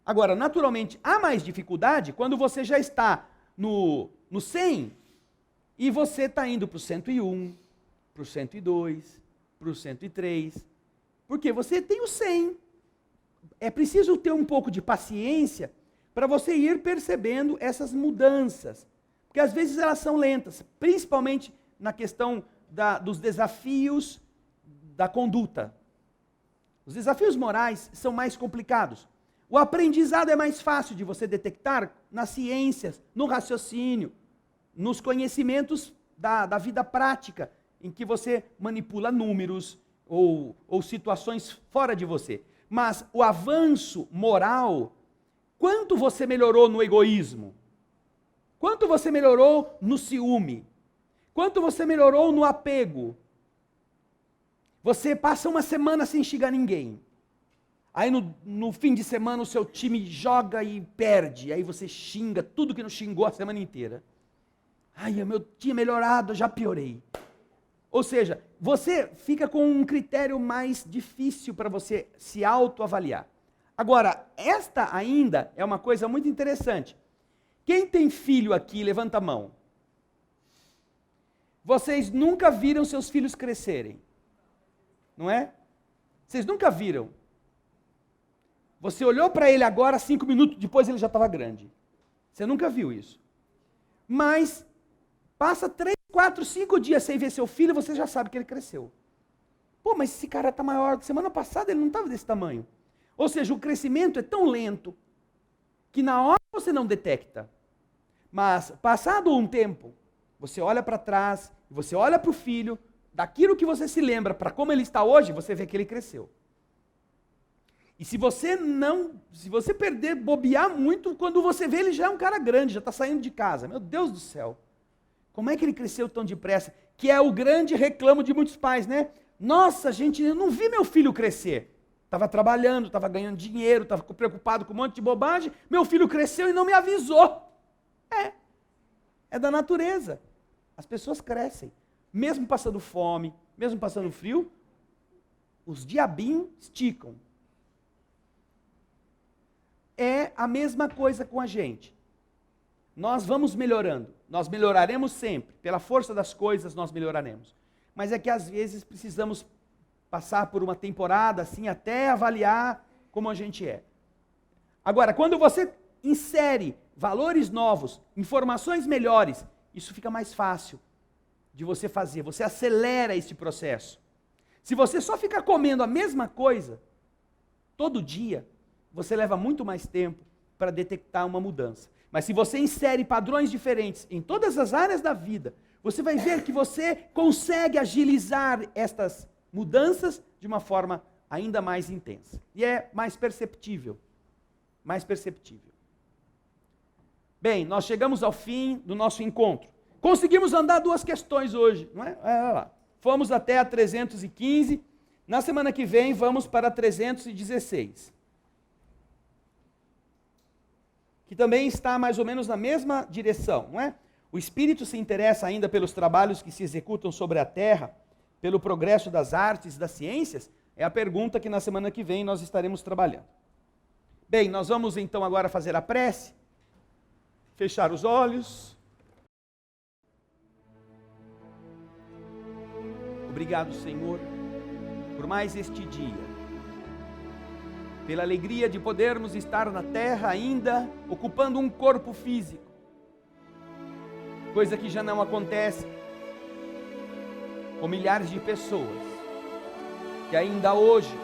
Agora, naturalmente, há mais dificuldade quando você já está no 100 e você está indo para o 101, para o 102, para o 103. Porque você tem o 100. É preciso ter um pouco de paciência para você ir percebendo essas mudanças. Porque às vezes elas são lentas, principalmente na questão dos desafios da conduta. Os desafios morais são mais complicados. O aprendizado é mais fácil de você detectar nas ciências, no raciocínio, nos conhecimentos da vida prática, em que você manipula números ou situações fora de você. Mas o avanço moral, quanto você melhorou no egoísmo? Quanto você melhorou no ciúme? Quanto você melhorou no apego? Você passa uma semana sem xingar ninguém. Aí no fim de semana o seu time joga e perde. Aí você xinga tudo que não xingou a semana inteira. Ai, meu tinha melhorado, já piorei. Ou seja, você fica com um critério mais difícil para você se autoavaliar. Agora, esta ainda é uma coisa muito interessante. Quem tem filho aqui, levanta a mão. Vocês nunca viram seus filhos crescerem, não é? Vocês nunca viram. Você olhou para ele agora, 5 minutos depois ele já estava grande. Você nunca viu isso. Mas passa 3, 4, 5 dias sem ver seu filho, você já sabe que ele cresceu. Pô, mas esse cara está maior. Semana passada ele não estava desse tamanho. Ou seja, o crescimento é tão lento que na hora você não detecta. Mas passado um tempo, você olha para trás, você olha para o filho, daquilo que você se lembra para como ele está hoje, você vê que ele cresceu. E se você bobear muito, quando você vê ele já é um cara grande, já está saindo de casa. Meu Deus do céu. Como é que ele cresceu tão depressa? Que é o grande reclamo de muitos pais, né? Nossa, gente, eu não vi meu filho crescer. Estava trabalhando, estava ganhando dinheiro, estava preocupado com um monte de bobagem. Meu filho cresceu e não me avisou. É da natureza. As pessoas crescem. Mesmo passando fome, mesmo passando frio, os diabinhos esticam. É a mesma coisa com a gente. Nós vamos melhorando. Nós melhoraremos sempre. Pela força das coisas, nós melhoraremos. Mas é que às vezes precisamos passar por uma temporada assim até avaliar como a gente é. Agora, quando você insere valores novos, informações melhores, isso fica mais fácil de você fazer. Você acelera esse processo. Se você só ficar comendo a mesma coisa todo dia, você leva muito mais tempo para detectar uma mudança. Mas se você insere padrões diferentes em todas as áreas da vida, você vai ver que você consegue agilizar estas mudanças de uma forma ainda mais intensa. E é mais perceptível. Mais perceptível. Bem, nós chegamos ao fim do nosso encontro. Conseguimos andar 2 questões hoje, não é? Olha lá. Fomos até a 315. Na semana que vem vamos para a 316. que também está mais ou menos na mesma direção, não é? O Espírito se interessa ainda pelos trabalhos que se executam sobre a terra, pelo progresso das artes e das ciências? É a pergunta que na semana que vem nós estaremos trabalhando. Bem, nós vamos então agora fazer a prece, fechar os olhos. Obrigado, Senhor, por mais este dia, pela alegria de podermos estar na terra ainda, ocupando um corpo físico, coisa que já não acontece com milhares de pessoas, que ainda hoje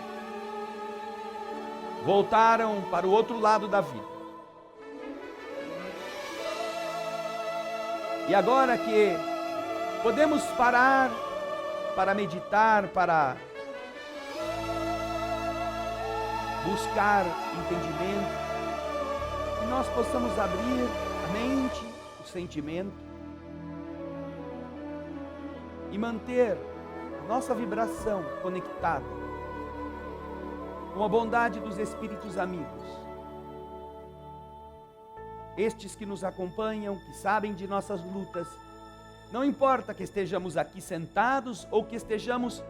voltaram para o outro lado da vida. E agora que podemos parar para meditar, para buscar entendimento, que nós possamos abrir a mente, o sentimento e manter a nossa vibração conectada com a bondade dos Espíritos amigos. Estes que nos acompanham, que sabem de nossas lutas, não importa que estejamos aqui sentados ou que estejamos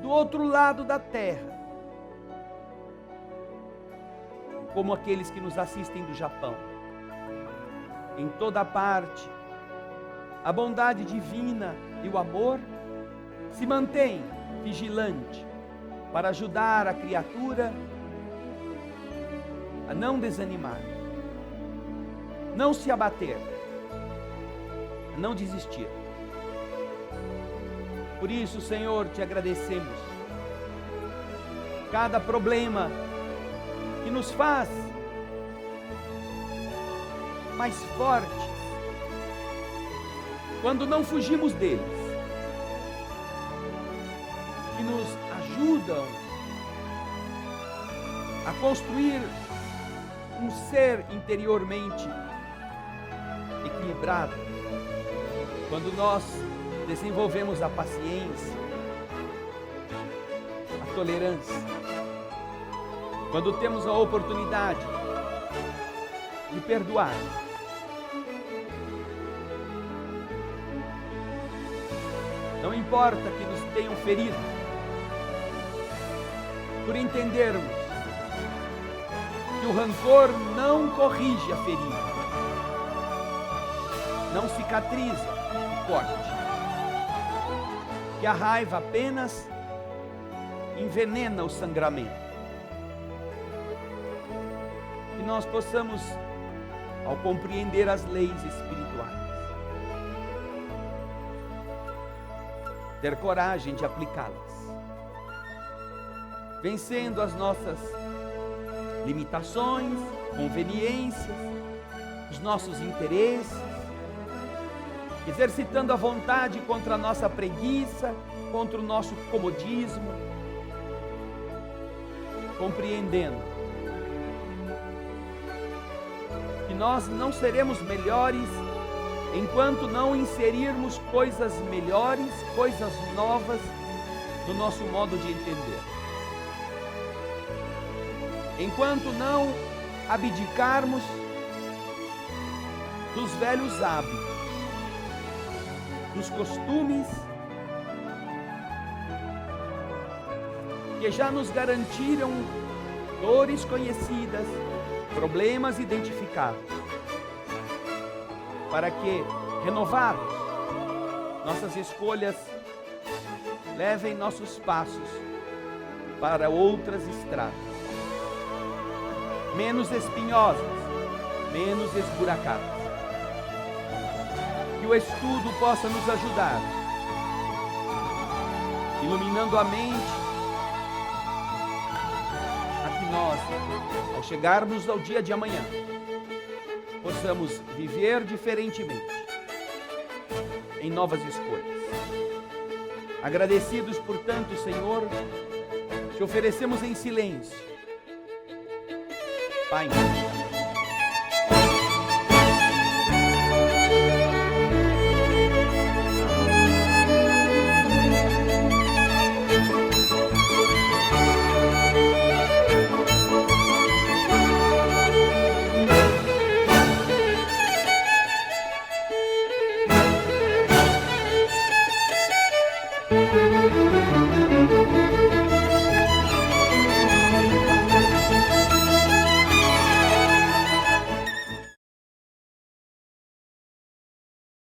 do outro lado da terra, como aqueles que nos assistem do Japão. Em toda parte, a bondade divina e o amor se mantém vigilante para ajudar a criatura a não desanimar, não se abater, a não desistir. Por isso, Senhor, te agradecemos. Cada problema que nos faz mais fortes, quando não fugimos deles, que nos ajudam a construir um ser interiormente equilibrado, quando nós desenvolvemos a paciência, a tolerância, quando temos a oportunidade de perdoar, não importa que nos tenham ferido, por entendermos que o rancor não corrige a ferida, não cicatriza o corte, que a raiva apenas envenena o sangramento. Que nós possamos, ao compreender as leis espirituais, ter coragem de aplicá-las, vencendo as nossas limitações, conveniências, os nossos interesses, exercitando a vontade contra a nossa preguiça, contra o nosso comodismo, compreendendo que nós não seremos melhores enquanto não inserirmos coisas melhores, coisas novas no nosso modo de entender. Enquanto não abdicarmos dos velhos hábitos, dos costumes que já nos garantiram dores conhecidas, problemas identificados, para que, renovados, nossas escolhas levem nossos passos para outras estradas, menos espinhosas, menos esburacadas. Que o estudo possa nos ajudar, iluminando a mente, a que nós, ao chegarmos ao dia de amanhã, possamos viver diferentemente, em novas escolhas. Agradecidos, portanto, Senhor, te oferecemos em silêncio, Pai. Música